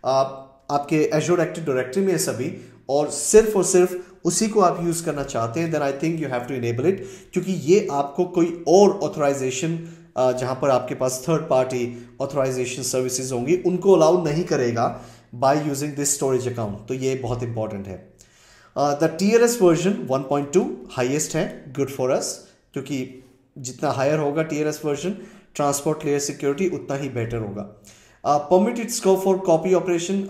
A: आपके एजोर एक्टिव डायरेक्टरी में है सभी, और सिर्फ उसी को आप यूज़ करना चाहते हैं, then I think you have to enable it, क्योंकि ये आपको कोई और ऑथराइजेशन जहाँ पर आपके पास थर्ड पार्टी ऑथराइजेशन सर्विसेज होंगी उनको अलाउ नहीं करेगा by using this storage account. तो ये बहुत इंपॉर्टेंट है। द TLS वर्जन 1.2 हाईएस्ट है, गुड फॉर अस, क्योंकि जितना हायर होगा TLS version transport layer security उतना ही बेटर होगा। Permitted scope for copy operation,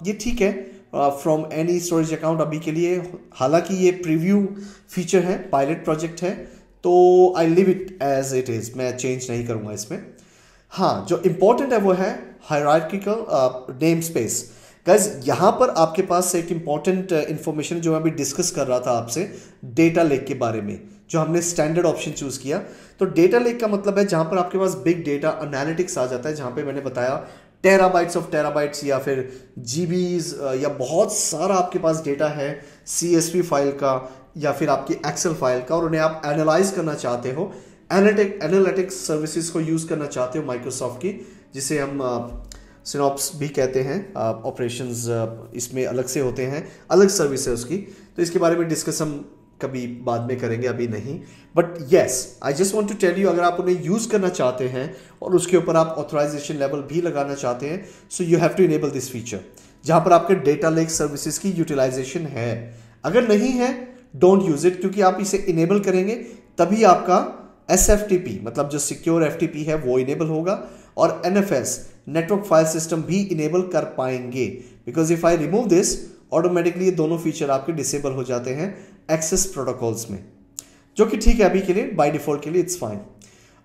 A: ये ठीक है फ्रॉम एनी स्टोरेज अकाउंट अभी के लिए, हालांकि ये प्रीव्यू फीचर है, पायलट प्रोजेक्ट है, तो I leave it as it is, मैं चेंज नहीं करूँगा इसमें। हाँ, जो इम्पोर्टेंट है वो है हायरार्किकल नेम स्पेस। गाइज यहाँ पर आपके पास एक इम्पॉर्टेंट इन्फॉर्मेशन जो मैं अभी डिस्कस कर रहा था आपसे, डेटा लेक के बारे में, जो हमने स्टैंडर्ड ऑप्शन चूज़ किया। तो डेटा लेक का मतलब है जहाँ पर आपके पास बिग डेटा एनालिटिक्स आ जाता है, जहाँ पे मैंने बताया टेराबाइट्स ऑफ टेराबाइट्स या फिर जीबीज या बहुत सारा आपके पास डेटा है CSV फाइल का या फिर आपकी एक्सेल फाइल का, और उन्हें आप एनालाइज करना चाहते हो, एनालिटिक्स सर्विसेज को यूज़ करना चाहते हो माइक्रोसॉफ्ट की, जिसे हम सिनॉप्स भी कहते हैं। ऑपरेशंस इसमें अलग से होते हैं, अलग सर्विस है उसकी, तो इसके बारे में डिस्कस हम कभी बाद में करेंगे, अभी नहीं। But yes, I just want to tell you, अगर आप उन्हें यूज़ करना चाहते हैं और उसके ऊपर आप ऑथराइजेशन लेवल भी लगाना चाहते हैं, so you have to enable this feature, जहाँ पर आपके डेटा लेक सर्विसेज की यूटिलाइजेशन है। अगर नहीं है, डोंट यूज़ इट, क्योंकि आप इसे इनेबल करेंगे तभी आपका SFTP मतलब जो सिक्योर FTP है वो इनेबल होगा, और NFS नेटवर्क फाइल सिस्टम भी इनेबल कर पाएंगे, because if I remove this automatically ये दोनों फीचर आपके डिसेबल हो जाते हैं एक्सेस प्रोटोकॉल्स में, जो कि ठीक है अभी के लिए, बाय डिफॉल्ट के लिए it's fine.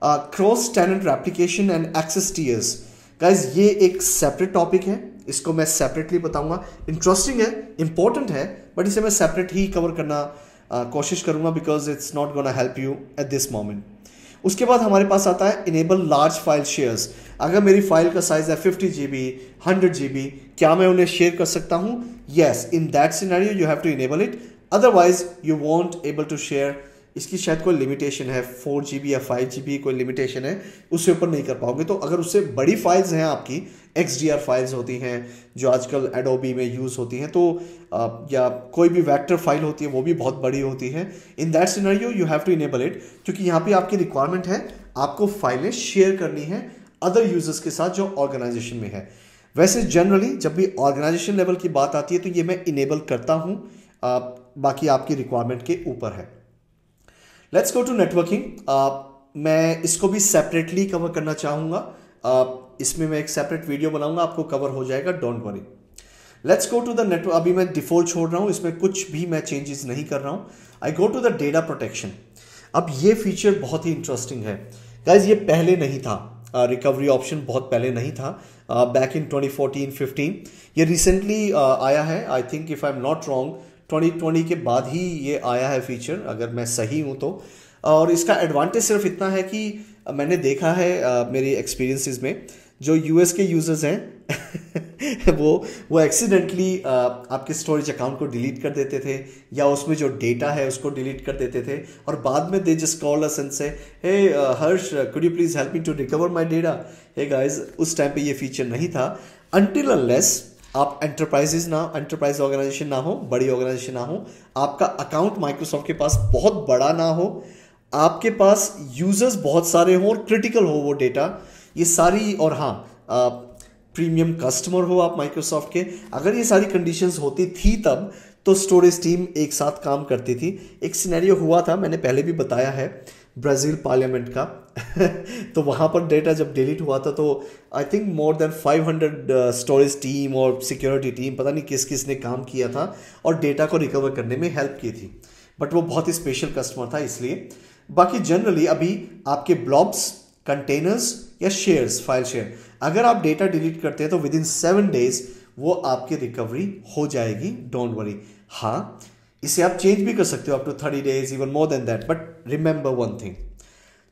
A: Cross tenant replication and access tiers, guys ये एक सेपरेट टॉपिक है, इसको मैं सेपरेटली बताऊंगा। इंटरेस्टिंग है, इंपॉर्टेंट है, बट इसे मैं सेपरेट ही कवर करना कोशिश करूंगा, because it's not gonna help you eight this moment. उसके बाद हमारे पास आता है इनेबल लार्ज फाइल शेयर्स। अगर मेरी फाइल का साइज है 50 GB 100 GB, क्या मैं उन्हें शेयर कर सकता हूं? Yes, in that scenario you have to enable it, otherwise you won't able to share. इसकी शायद कोई लिमिटेशन है, 4 GB या 5 GB कोई लिमिटेशन है, उससे ऊपर नहीं कर पाओगे। तो अगर उससे बड़ी फाइल्स हैं आपकी, XDR फाइल्स होती हैं जो आजकल एडोबी में यूज़ होती हैं, तो या कोई भी वेक्टर फाइल होती है वो भी बहुत बड़ी होती है, in that scenario you have to enable it, क्योंकि यहाँ पे आपकी रिक्वायरमेंट है, आपको फाइलें शेयर करनी है अदर यूजर्स के साथ जो ऑर्गेनाइजेशन में है। वैसे जनरली जब भी ऑर्गेनाइजेशन लेवल की बात आती है तो ये मैं इनेबल करता हूँ, बाकी आपकी रिक्वायरमेंट के ऊपर है। Let's go to networking. मैं इसको भी सेपरेटली कवर करना चाहूँगा, इसमें मैं एक सेपरेट वीडियो बनाऊंगा, आपको कवर हो जाएगा, don't worry. Let's go to the network. अभी मैं डिफॉल्ट छोड़ रहा हूँ, इसमें कुछ भी मैं चेंजेस नहीं कर रहा हूँ। I go to the data protection. अब ये फीचर बहुत ही इंटरेस्टिंग है गाइज, ये पहले नहीं था, रिकवरी ऑप्शन बहुत पहले नहीं था, बैक इन 2014-15। ये रिसेंटली आया है, I think if I am not wrong 2020 के बाद ही ये आया है फीचर, अगर मैं सही हूँ तो। और इसका एडवांटेज सिर्फ इतना है कि मैंने देखा है मेरे एक्सपीरियंसेस में, जो US के यूजर्स हैं वो एक्सीडेंटली आपके स्टोरेज अकाउंट को डिलीट कर देते थे, या उसमें जो डेटा है उसको डिलीट कर देते थे, और बाद में they just call us and say, hey Harsh, could you please help me to recover my data. Hey guys, उस टाइम पे ये फीचर नहीं था, अनटिल अनलेस आप एंटरप्राइज ऑर्गेनाइजेशन ना हो, बड़ी ऑर्गेनाइजेशन ना हो, आपका अकाउंट माइक्रोसॉफ्ट के पास बहुत बड़ा ना हो, आपके पास यूजर्स बहुत सारे हों और क्रिटिकल हो वो डेटा, ये सारी, और हाँ प्रीमियम कस्टमर हो आप माइक्रोसॉफ्ट के, अगर ये सारी कंडीशंस होती थी तब तो स्टोरेज टीम एक साथ काम करती थी। एक सिनेरियो हुआ था, मैंने पहले भी बताया है, ब्राज़ील पार्लियामेंट का तो वहाँ पर डेटा जब डिलीट हुआ था तो I think more than 500 storage team और सिक्योरिटी टीम, पता नहीं किस किस ने काम किया था और डेटा को रिकवर करने में हेल्प की थी, बट वो बहुत ही स्पेशल कस्टमर था इसलिए। बाकी जनरली अभी आपके ब्लॉब्स, कंटेनर्स या शेयर्स, फाइल शेयर, अगर आप डेटा डिलीट करते हैं तो विद इन 7 days वो आपकी रिकवरी हो जाएगी, डोंट वरी। हाँ, इसे आप चेंज भी कर सकते हो up to 30 days, even more than that, but remember one thing,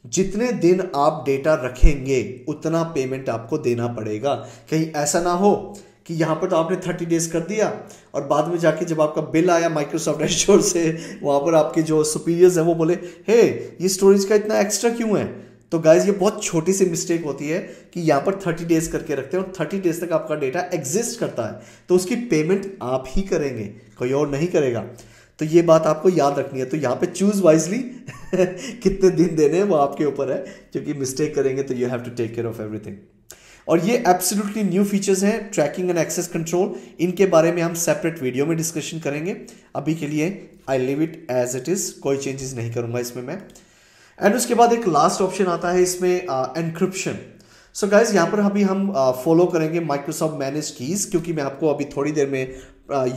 A: जितने दिन आप डेटा रखेंगे उतना पेमेंट आपको देना पड़ेगा। कहीं ऐसा ना हो कि यहाँ पर तो आपने 30 डेज कर दिया और बाद में जाके जब आपका बिल आया माइक्रोसॉफ्ट एज़्योर से, वहाँ पर आपके जो सुपीरियर्स हैं वो बोले हे ये स्टोरेज का इतना एक्स्ट्रा क्यों है। तो गाइज ये बहुत छोटी सी मिस्टेक होती है कि यहाँ पर 30 डेज करके रखते हैं और 30 डेज तक आपका डेटा एग्जिस्ट करता है, तो उसकी पेमेंट आप ही करेंगे, कोई और नहीं करेगा। तो ये बात आपको याद रखनी है। तो यहाँ पे चूज वाइजली कितने दिन देने हैं वो आपके ऊपर है, क्योंकि मिस्टेक करेंगे तो you have to take care of everything. और ये एब्सोल्युटली न्यू फीचर्स हैं, ट्रैकिंग एंड एक्सेस कंट्रोल, इनके बारे में हम सेपरेट वीडियो में डिस्कशन करेंगे। अभी के लिए I leave it as it is, कोई चेंजेस नहीं करूंगा इसमें मैं। एंड उसके बाद एक लास्ट ऑप्शन आता है इसमें एनक्रिप्शन। सो गाइज यहाँ पर अभी हम फॉलो करेंगे माइक्रोसॉफ्ट मैनेज कीज, क्योंकि मैं आपको अभी थोड़ी देर में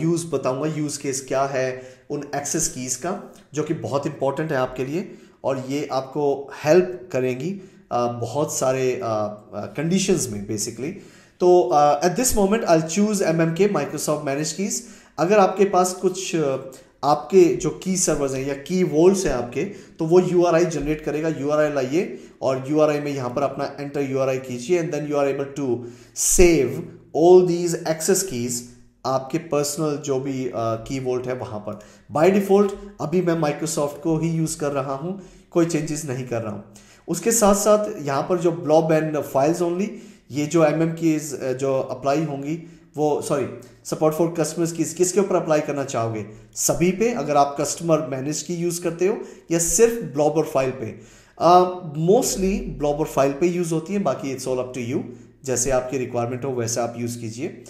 A: यूज़ बताऊंगा, यूज़ केस क्या है उन एक्सेस कीज़ का, जो कि बहुत इंपॉर्टेंट है आपके लिए और ये आपको हेल्प करेंगी बहुत सारे कंडीशंस में बेसिकली। तो eight this moment I choose MMK Microsoft manage keys. अगर आपके पास कुछ आपके जो की सर्वर्स हैं या की वोल्ट्स हैं आपके, तो वो URI जनरेट करेगा। URI लाइए और URI में यहाँ पर अपना एंटर URI कीजिए and then you are able to save all these access keys आपके पर्सनल जो भी की वोल्ट है वहाँ पर। बाय डिफॉल्ट अभी मैं माइक्रोसॉफ्ट को ही यूज़ कर रहा हूँ, कोई चेंजेस नहीं कर रहा हूँ। उसके साथ साथ यहाँ पर जो ब्लॉब एंड फाइल्स ओनली, ये जो MM कीज जो अप्लाई होंगी वो सपोर्ट फॉर कस्टमर्स की किसके ऊपर अप्लाई करना चाहोगे, सभी पे अगर आप कस्टमर मैनेज की यूज़ करते हो या सिर्फ ब्लॉब और फाइल पे। मोस्टली ब्लॉब और फाइल पे यूज़ होती है, बाकी it's all up to you, जैसे आपकी रिक्वायरमेंट हो वैसे आप यूज़ कीजिए।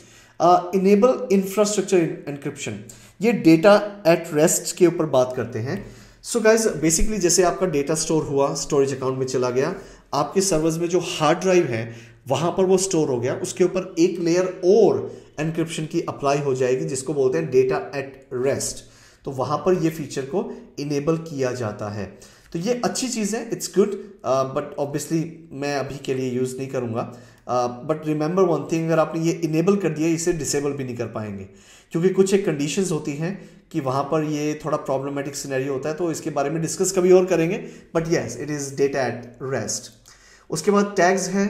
A: इनेबल इंफ्रास्ट्रक्चर एनक्रिप्शन, ये डेटा एट रेस्ट के ऊपर बात करते हैं। सो गाइज बेसिकली जैसे आपका डेटा स्टोर हुआ, स्टोरेज अकाउंट में चला गया, आपके सर्वर्स में जो हार्ड ड्राइव है वहां पर वो स्टोर हो गया, उसके ऊपर एक लेयर और एनक्रिप्शन की अप्लाई हो जाएगी जिसको बोलते हैं डेटा एट रेस्ट। तो वहां पर ये फीचर को इनेबल किया जाता है। तो ये अच्छी चीज़ है, इट्स गुड, बट ऑब्वियसली मैं अभी के लिए यूज़ नहीं करूँगा। बट रिमेंबर वन थिंग, अगर आपने ये इनेबल कर दिया इसे डिसेबल भी नहीं कर पाएंगे, क्योंकि कुछ एक कंडीशंस होती हैं कि वहाँ पर ये थोड़ा प्रॉब्लमेटिक सिनेरियो होता है, तो इसके बारे में डिस्कस कभी और करेंगे। But yes it is data at rest. उसके बाद टैग्स है,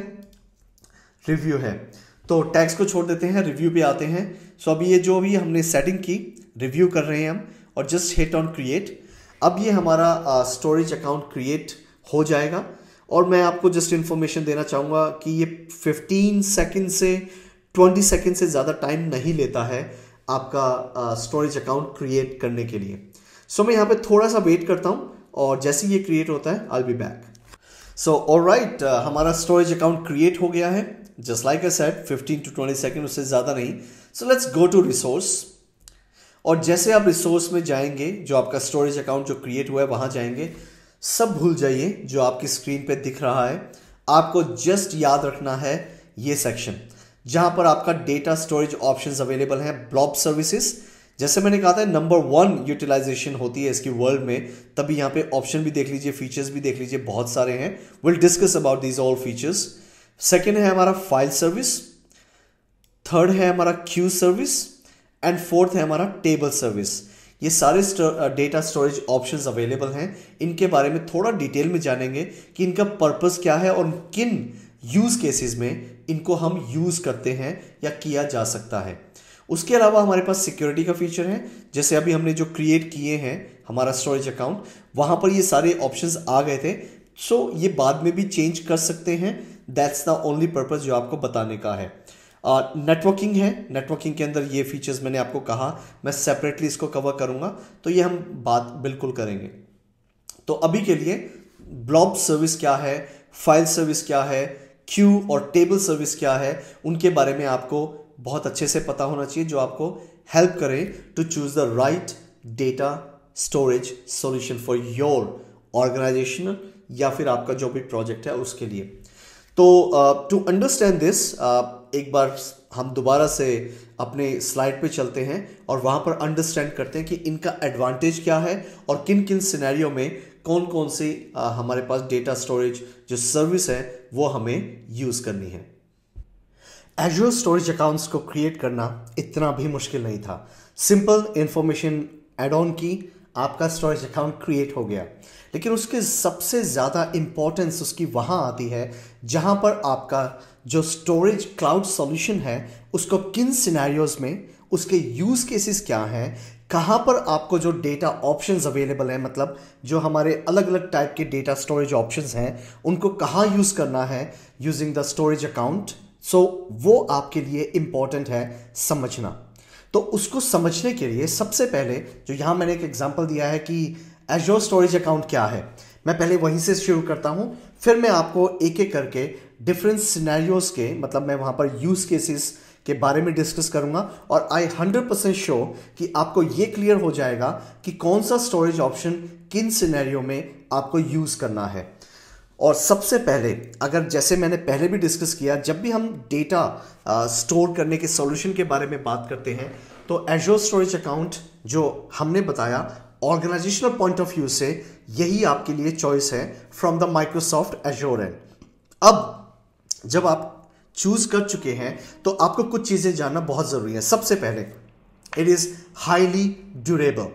A: रिव्यू है, तो टैग्स को छोड़ देते हैं, रिव्यू पे आते हैं। सो अभी ये जो भी हमने सेटिंग की, रिव्यू कर रहे हैं हम और जस्ट हिट ऑन क्रिएट। अब ये हमारा स्टोरेज अकाउंट क्रिएट हो जाएगा और मैं आपको जस्ट इन्फॉर्मेशन देना चाहूँगा कि ये 15 सेकंड से 20 सेकंड से ज़्यादा टाइम नहीं लेता है आपका स्टोरेज अकाउंट क्रिएट करने के लिए। सो मैं यहाँ पे थोड़ा सा वेट करता हूँ और जैसे ये क्रिएट होता है I will be back. So alright, हमारा स्टोरेज अकाउंट क्रिएट हो गया है, just like I said 15 to 20 second, उससे ज़्यादा नहीं। So let's go to resource. और जैसे आप रिसोर्स में जाएंगे, जो आपका स्टोरेज अकाउंट जो क्रिएट हुआ है वहाँ जाएंगे, सब भूल जाइए जो आपकी स्क्रीन पे दिख रहा है। आपको जस्ट याद रखना है ये सेक्शन जहाँ पर आपका डेटा स्टोरेज ऑप्शंस अवेलेबल हैं, ब्लॉब सर्विसेज। जैसे मैंने कहा था नंबर 1 यूटिलाइजेशन होती है इसकी वर्ल्ड में, तभी यहाँ पे ऑप्शन भी देख लीजिए, फीचर्स भी देख लीजिए, बहुत सारे हैं। Will discuss about these all features. Second है हमारा फाइल सर्विस, थर्ड है हमारा क्यू सर्विस एंड फोर्थ है हमारा टेबल सर्विस। ये सारे डेटा स्टोरेज ऑप्शंस अवेलेबल हैं। इनके बारे में थोड़ा डिटेल में जानेंगे कि इनका पर्पस क्या है और किन यूज केसेस में इनको हम यूज करते हैं या किया जा सकता है। उसके अलावा हमारे पास सिक्योरिटी का फीचर है, जैसे अभी हमने जो क्रिएट किए हैं हमारा स्टोरेज अकाउंट, वहां पर ये सारे ऑप्शंस आ गए थे। सो ये बाद में भी चेंज कर सकते हैं, दैट्स द ओनली पर्पस जो आपको बताने का है। नेटवर्किंग है, नेटवर्किंग के अंदर ये फीचर्स मैंने आपको कहा, मैं सेपरेटली इसको कवर करूंगा, तो ये हम बात बिल्कुल करेंगे। तो अभी के लिए ब्लॉब सर्विस क्या है, फाइल सर्विस क्या है, क्यू और टेबल सर्विस क्या है, उनके बारे में आपको बहुत अच्छे से पता होना चाहिए, जो आपको हेल्प करे to choose the right data storage solution for your organization या फिर आपका जो भी प्रोजेक्ट है उसके लिए। तो टू अंडरस्टैंड दिस, एक बार हम दोबारा से अपने स्लाइड पे चलते हैं और वहाँ पर अंडरस्टैंड करते हैं कि इनका एडवांटेज क्या है और किन किन सिनेरियो में कौन कौन सी हमारे पास डेटा स्टोरेज जो सर्विस है वो हमें यूज़ करनी है। एज़्योर स्टोरेज अकाउंट्स को क्रिएट करना इतना भी मुश्किल नहीं था। सिंपल इंफॉर्मेशन ऐड ऑन की, आपका स्टोरेज अकाउंट क्रिएट हो गया। लेकिन उसके सबसे ज़्यादा इंपॉर्टेंस उसकी वहाँ आती है जहाँ पर आपका जो स्टोरेज क्लाउड सॉल्यूशन है उसको किन सिनेरियोज में, उसके यूज केसेस क्या हैं, कहाँ पर आपको जो डेटा ऑप्शंस अवेलेबल हैं, मतलब जो हमारे अलग अलग टाइप के डेटा स्टोरेज ऑप्शंस हैं उनको कहाँ यूज़ करना है यूजिंग द स्टोरेज अकाउंट। सो वो आपके लिए इंपॉर्टेंट है समझना। तो उसको समझने के लिए सबसे पहले जो यहाँ मैंने एक एग्जांपल दिया है कि एज़्योर स्टोरेज अकाउंट क्या है, मैं पहले वहीं से शुरू करता हूँ, फिर मैं आपको एक एक करके डिफरेंट सिनेरियोज के, मतलब मैं वहाँ पर यूज़ केसेस के बारे में डिस्कस करूंगा और आई 100% श्योर कि आपको ये क्लियर हो जाएगा कि कौन सा स्टोरेज ऑप्शन किन सिनेरियो में आपको यूज़ करना है। और सबसे पहले, अगर जैसे मैंने पहले भी डिस्कस किया, जब भी हम डेटा स्टोर करने के सॉल्यूशन के बारे में बात करते हैं तो एज़्योर स्टोरेज अकाउंट जो हमने बताया ऑर्गेनाइजेशनल पॉइंट ऑफ व्यू से यही आपके लिए चॉइस है from the Microsoft Azure and. अब जब आप चूज कर चुके हैं तो आपको कुछ चीजें जानना बहुत जरूरी है। सबसे पहले, it is highly durable,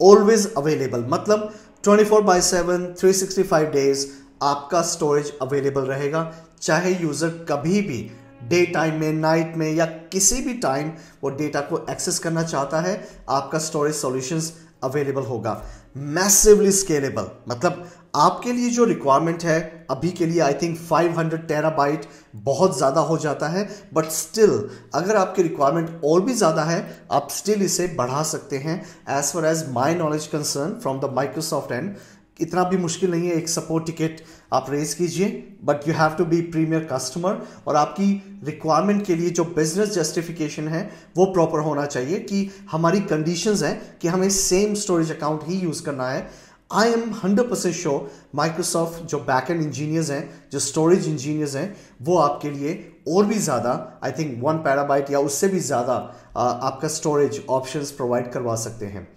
A: always available, मतलब 24/7 365 डेज आपका स्टोरेज अवेलेबल रहेगा, चाहे यूजर कभी भी डे टाइम में, नाइट में या किसी भी टाइम वो डेटा को एक्सेस करना चाहता है, आपका स्टोरेज सॉल्यूशंस अवेलेबल होगा। मैसिवली स्केलेबल, मतलब आपके लिए जो रिक्वायरमेंट है अभी के लिए आई थिंक 500 टेराबाइट बहुत ज़्यादा हो जाता है, बट स्टिल अगर आपकी रिक्वायरमेंट और भी ज़्यादा है आप स्टिल इसे बढ़ा सकते हैं। As far as my knowledge concern from the Microsoft end, इतना भी मुश्किल नहीं है, एक सपोर्ट टिकट आप रेज कीजिए, but you have to be premier customer और आपकी रिक्वायरमेंट के लिए जो बिजनेस जस्टिफिकेशन है वो प्रॉपर होना चाहिए कि हमारी कंडीशंस हैं कि हमें सेम स्टोरेज अकाउंट ही यूज़ करना है। आई एम 100% श्योर माइक्रोसॉफ्ट जो बैकएंड इंजीनियर्स हैं, जो स्टोरेज इंजीनियर्स हैं, वो आपके लिए और भी ज़्यादा आई थिंक 1 टेराबाइट या उससे भी ज़्यादा आपका स्टोरेज ऑप्शंस प्रोवाइड करवा सकते हैं।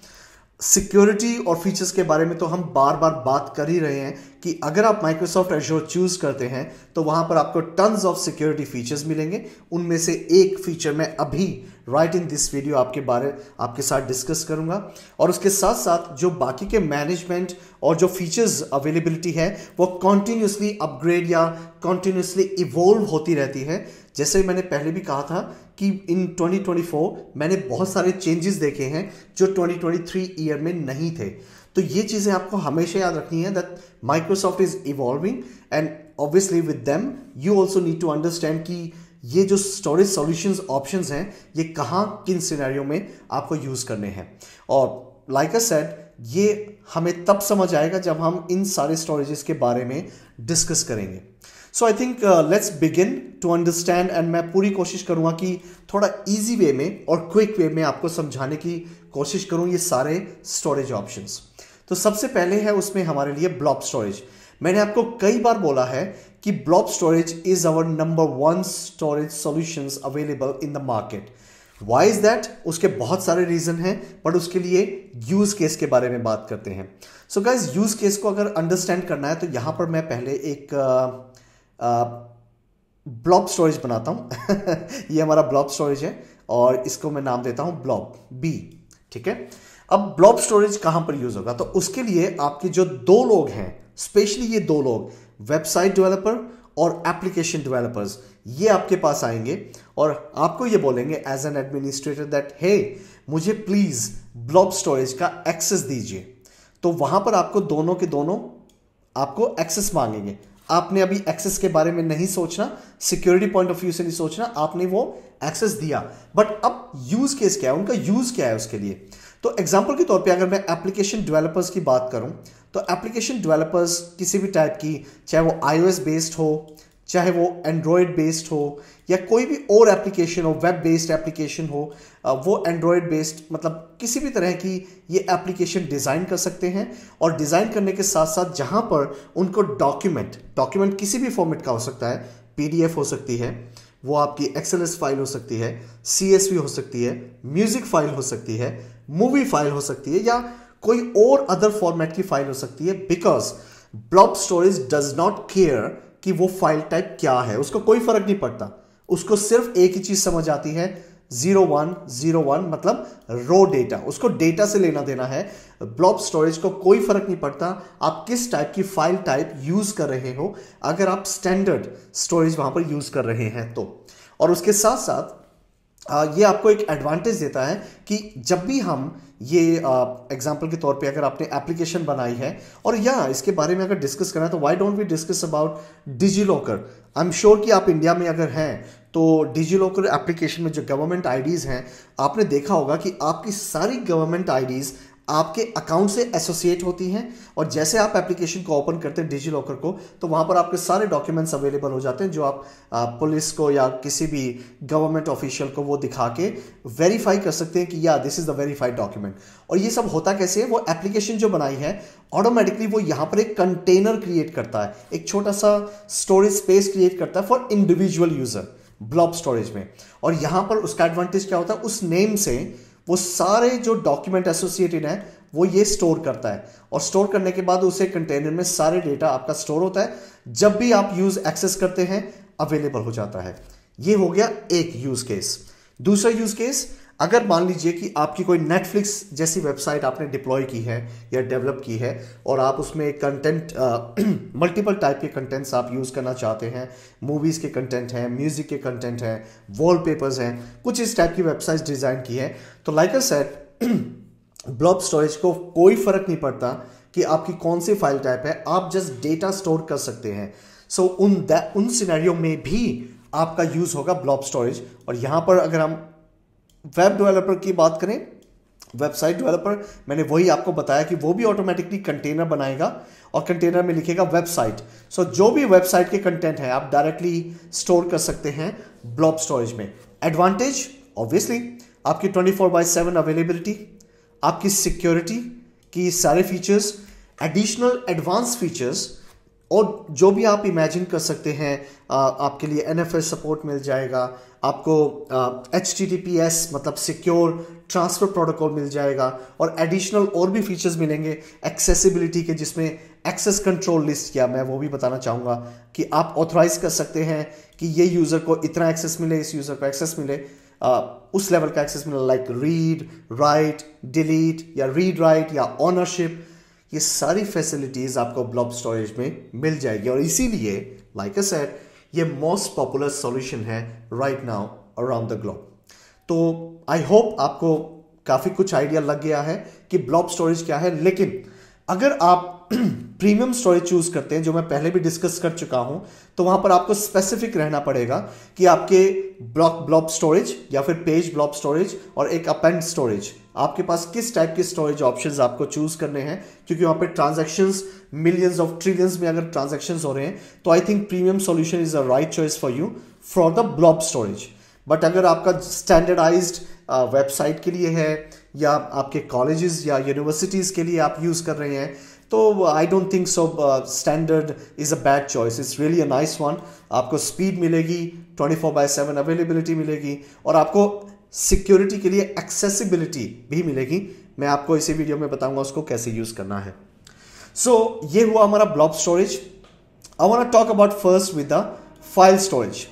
A: सिक्योरिटी और फीचर्स के बारे में तो हम बार बार बात कर ही रहे हैं कि अगर आप माइक्रोसॉफ्ट एज़्योर चूज करते हैं तो वहां पर आपको टन्स ऑफ सिक्योरिटी फीचर्स मिलेंगे। उनमें से एक फीचर मैं अभी राइट इन दिस वीडियो आपके साथ डिस्कस करूंगा, और उसके साथ साथ जो बाकी के मैनेजमेंट और जो फीचर्स अवेलेबिलिटी है वो कॉन्टिन्यूसली अपग्रेड या कॉन्टिन्यूसली इवॉल्व होती रहती है। जैसे मैंने पहले भी कहा था कि इन 2024 मैंने बहुत सारे चेंजेस देखे हैं जो 2023 ईयर में नहीं थे। तो ये चीज़ें आपको हमेशा याद रखनी है that Microsoft is evolving and obviously with them you also need to understand कि ये जो स्टोरेज सॉल्यूशंस ऑप्शंस हैं ये कहाँ किन सिनेरियो में आपको यूज़ करने हैं। और लाइक आई सेड, ये हमें तब समझ आएगा जब हम इन सारे स्टोरेजेस के बारे में डिस्कस करेंगे। So I think let's begin to understand, and मैं पूरी कोशिश करूंगा कि थोड़ा इजी वे में और क्विक वे में आपको समझाने की कोशिश करूं ये सारे स्टोरेज ऑप्शंस। तो सबसे पहले है उसमें हमारे लिए ब्लॉब स्टोरेज। मैंने आपको कई बार बोला है कि blob storage is our number 1 storage solutions available in the market. Why is that? उसके बहुत सारे रीजन हैं, बट उसके लिए यूज केस के बारे में बात करते हैं। सो गाइज, यूज केस को अगर अंडरस्टैंड करना है तो यहां पर मैं पहले एक ब्लॉब स्टोरेज बनाता हूं ये हमारा ब्लॉब स्टोरेज है और इसको मैं नाम देता हूं ब्लॉब बी। ठीक है, अब ब्लॉब स्टोरेज कहां पर यूज होगा? तो उसके लिए आपके जो 2 लोग हैं, स्पेशली ये 2 लोग, वेबसाइट डेवलपर और एप्लीकेशन डेवलपर्स, ये आपके पास आएंगे और आपको ये बोलेंगे as an administrator that hey मुझे प्लीज ब्लॉब स्टोरेज का एक्सेस दीजिए। तो वहां पर आपको दोनों के दोनों आपको एक्सेस मांगेंगे। आपने अभी एक्सेस के बारे में नहीं सोचना, सिक्योरिटी पॉइंट ऑफ व्यू से नहीं सोचना, आपने वो एक्सेस दिया, बट अब यूज केस क्या है, उनका यूज क्या है उसके लिए। तो एग्जांपल के तौर पे अगर मैं एप्लीकेशन डेवलपर्स की बात करूं तो एप्लीकेशन डेवलपर्स किसी भी टाइप की, चाहे वो iOS बेस्ड हो, चाहे वो एंड्रॉयड बेस्ड हो या कोई भी और एप्लीकेशन हो, वेब बेस्ड एप्लीकेशन हो, वो एंड्रॉयड बेस्ड, मतलब किसी भी तरह की ये एप्लीकेशन डिज़ाइन कर सकते हैं। और डिज़ाइन करने के साथ साथ जहां पर उनको डॉक्यूमेंट किसी भी फॉर्मेट का हो सकता है, PDF हो सकती है, वो आपकी XLS फाइल हो सकती है, CSV हो सकती है, म्यूजिक फाइल हो सकती है, मूवी फाइल हो सकती है या कोई और अदर फॉर्मेट की फाइल हो सकती है, because blob storage does not care कि वो फाइल टाइप क्या है, उसको कोई फर्क नहीं पड़ता। उसको सिर्फ एक ही चीज समझ आती है, 0101, मतलब रो डेटा, उसको डेटा से लेना देना है। ब्लॉब स्टोरेज को कोई फर्क नहीं पड़ता आप किस टाइप की फाइल टाइप यूज कर रहे हो, अगर आप स्टैंडर्ड स्टोरेज वहां पर यूज कर रहे हैं तो। और उसके साथ साथ ये आपको एक एडवांटेज देता है कि जब भी हम ये एग्जांपल के तौर पे अगर आपने एप्लीकेशन बनाई है, और या इसके बारे में अगर डिस्कस करना है तो why don't we discuss about DigiLocker. I am sure कि आप इंडिया में अगर हैं तो डिजी लॉकर एप्लीकेशन में जो गवर्नमेंट आईडीज़ हैं, आपने देखा होगा कि आपकी सारी गवर्नमेंट आईडीज़ आपके अकाउंट से एसोसिएट होती हैं, और जैसे आप एप्लीकेशन को ओपन करते हैं डिजी लॉकर को, तो वहाँ पर आपके सारे डॉक्यूमेंट्स अवेलेबल हो जाते हैं जो आप पुलिस को या किसी भी गवर्नमेंट ऑफिशियल को वो दिखा के वेरीफाई कर सकते हैं कि या this is the verified document. और ये सब होता कैसे है, वो एप्लीकेशन जो बनाई है ऑटोमेटिकली वो यहाँ पर एक कंटेनर क्रिएट करता है, एक छोटा सा स्टोरेज स्पेस क्रिएट करता है for individual user blob storage में। और यहाँ पर उसका एडवांटेज क्या होता है, उस नेम से वो सारे जो डॉक्यूमेंट एसोसिएटेड हैं वो ये स्टोर करता है, और स्टोर करने के बाद उसे कंटेनर में सारे डेटा आपका स्टोर होता है, जब भी आप यूज एक्सेस करते हैं अवेलेबल हो जाता है। ये हो गया एक यूज केस। दूसरा यूज केस, अगर मान लीजिए कि आपकी कोई नेटफ्लिक्स जैसी वेबसाइट आपने डिप्लॉय की है या डेवलप की है, और आप उसमें कंटेंट मल्टीपल टाइप के कंटेंट्स आप यूज़ करना चाहते हैं, मूवीज़ के कंटेंट हैं, म्यूज़िक के कंटेंट हैं, वॉलपेपर्स हैं, कुछ इस टाइप की वेबसाइट डिज़ाइन की है, तो like I said blob storage को कोई फ़र्क नहीं पड़ता कि आपकी कौन सी फाइल टाइप है, आप जस्ट डेटा स्टोर कर सकते हैं। सो उन सिनेरियो में भी आपका यूज़ होगा ब्लॉब स्टोरेज। और यहाँ पर अगर हम वेब डेवलपर की बात करें, वेबसाइट डेवलपर, मैंने वही आपको बताया कि वो भी ऑटोमेटिकली कंटेनर बनाएगा और कंटेनर में लिखेगा वेबसाइट। सो जो भी वेबसाइट के कंटेंट है आप डायरेक्टली स्टोर कर सकते हैं ब्लॉब स्टोरेज में। एडवांटेज ऑब्वियसली आपकी 24/7 अवेलेबिलिटी, आपकी सिक्योरिटी की सारे फीचर्स, एडिशनल एडवांस फीचर्स, और जो भी आप इमेजिन कर सकते हैं, आपके लिए NFS सपोर्ट मिल जाएगा, आपको HTTPS मतलब सिक्योर ट्रांसफर प्रोटोकॉल मिल जाएगा, और एडिशनल और भी फीचर्स मिलेंगे एक्सेसिबिलिटी के, जिसमें एक्सेस कंट्रोल लिस्ट, क्या मैं वो भी बताना चाहूँगा कि आप ऑथराइज कर सकते हैं कि ये यूज़र को इतना एक्सेस मिले, इस यूज़र को एक्सेस मिले, उस लेवल का एक्सेस मिले, लाइक रीड राइट डिलीट या रीड राइट या ऑनरशिप। ये सारी फैसिलिटीज़ आपको ब्लॉब स्टोरेज में मिल जाएगी, और इसीलिए लाइक आई सेड ये मोस्ट पॉपुलर सॉल्यूशन है right now around the globe. तो आई होप आपको काफ़ी कुछ आइडिया लग गया है कि ब्लॉब स्टोरेज क्या है। लेकिन अगर आप प्रीमियम स्टोरेज चूज करते हैं, जो मैं पहले भी डिस्कस कर चुका हूं, तो वहां पर आपको स्पेसिफिक रहना पड़ेगा कि आपके ब्लॉब स्टोरेज या फिर पेज ब्लॉब स्टोरेज और एक अपेंड स्टोरेज, आपके पास किस टाइप के स्टोरेज ऑप्शंस आपको चूज करने हैं, क्योंकि वहां पे ट्रांजैक्शंस मिलियंस ऑफ ट्रिलियंस में अगर ट्रांजैक्शंस हो रहे हैं, तो I think premium solution is a right choice for you for the blob storage. But अगर आपका स्टैंडर्डाइज्ड वेबसाइट के लिए है या आपके कॉलेजेस या यूनिवर्सिटीज के लिए आप यूज कर रहे हैं, तो I don't think so standard is a bad choice, it's really a nice one. आपको स्पीड मिलेगी, 24/7 अवेलेबिलिटी मिलेगी, और आपको सिक्योरिटी के लिए एक्सेसिबिलिटी भी मिलेगी। मैं आपको इसी वीडियो में बताऊंगा उसको कैसे यूज करना है। सो ये हुआ हमारा blob storage. I want to talk about first with the file storage.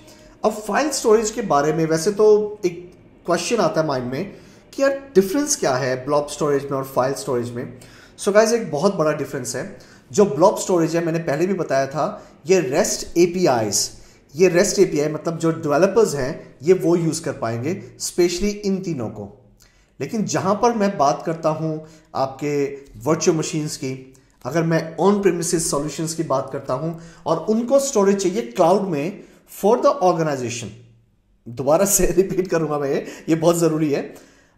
A: अब फाइल स्टोरेज के बारे में वैसे तो एक क्वेश्चन आता है माइंड में कि यार डिफरेंस क्या है ब्लॉब स्टोरेज में और फाइल स्टोरेज में। सो गाइस एक बहुत बड़ा डिफरेंस है। जो ब्लॉब स्टोरेज है, मैंने पहले भी बताया था, ये रेस्ट एपीआई मतलब जो डेवलपर्स हैं ये वो यूज़ कर पाएंगे, स्पेशली इन तीनों को। लेकिन जहाँ पर मैं बात करता हूँ आपके वर्चुअल मशीन्स की, अगर मैं ऑन प्रेमिसेस सॉल्यूशंस की बात करता हूँ और उनको स्टोरेज चाहिए क्लाउड में फॉर द ऑर्गेनाइजेशन, दोबारा से रिपीट करूंगा मैं, ये बहुत ज़रूरी है।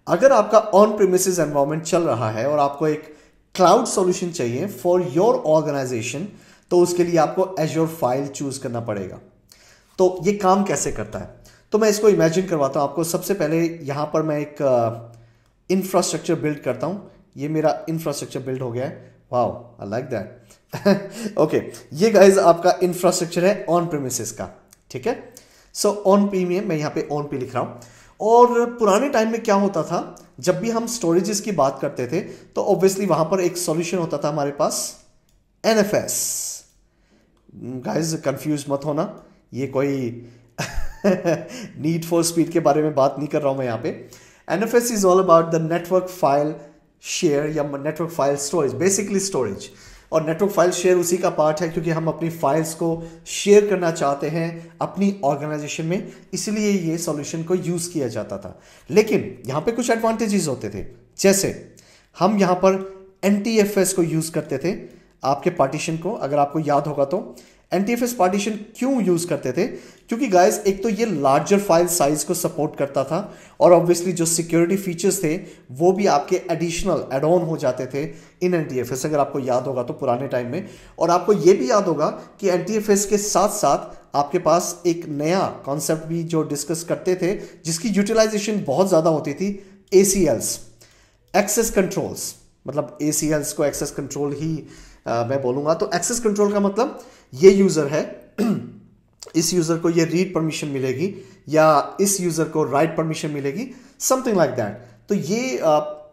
A: अगर आपका ऑन प्रेमिसेस एनवायरनमेंट चल रहा है और आपको एक क्लाउड सॉल्यूशन चाहिए फॉर योर ऑर्गेनाइजेशन, तो उसके लिए आपको एज्योर फाइल चूज करना पड़ेगा। तो ये काम कैसे करता है, तो मैं इसको इमेजिन करवाता हूँ आपको। सबसे पहले यहाँ पर मैं एक इंफ्रास्ट्रक्चर बिल्ड करता हूँ। ये मेरा इंफ्रास्ट्रक्चर बिल्ड हो गया है, wow I like that. Okay, ये गाइज आपका इंफ्रास्ट्रक्चर है ऑन प्रेमिसेस का, ठीक है। सो ऑन प्रीमियम, मैं यहाँ पे ऑन पे लिख रहा हूँ। और पुराने टाइम में क्या होता था, जब भी हम स्टोरेजेस की बात करते थे तो ऑब्वियसली वहां पर एक सॉल्यूशन होता था हमारे पास, NFS। गाइस कंफ्यूज मत होना, ये कोई नीड फॉर स्पीड के बारे में बात नहीं कर रहा हूं मैं यहाँ पे। NFS is all about the network file share या network file storage, basically storage. और नेटवर्क फाइल शेयर उसी का पार्ट है, क्योंकि हम अपनी फाइल्स को शेयर करना चाहते हैं अपनी ऑर्गेनाइजेशन में, इसलिए ये सॉल्यूशन को यूज किया जाता था। लेकिन यहां पे कुछ एडवांटेजेस होते थे, जैसे हम यहां पर NTFS को यूज करते थे आपके पार्टीशन को। अगर आपको याद होगा तो NTFS पार्टीशन क्यों यूज करते थे, क्योंकि गाइस एक तो ये लार्जर फाइल साइज को सपोर्ट करता था, और ऑब्वियसली जो सिक्योरिटी फीचर्स थे वो भी आपके एडिशनल एड ऑन हो जाते थे इन NTFS, अगर आपको याद होगा तो पुराने टाइम में। और आपको ये भी याद होगा कि NTFS के साथ साथ आपके पास एक नया कॉन्सेप्ट भी जो डिस्कस करते थे, जिसकी यूटिलाइजेशन बहुत ज्यादा होती थी, ACLs, एक्सेस कंट्रोल्स। मतलब ACLs को एक्सेस कंट्रोल ही मैं बोलूंगा। तो एक्सेस कंट्रोल का मतलब ये यूजर है, इस यूजर को ये रीड परमिशन मिलेगी या इस यूजर को राइट परमिशन मिलेगी, समथिंग लाइक दैट। तो ये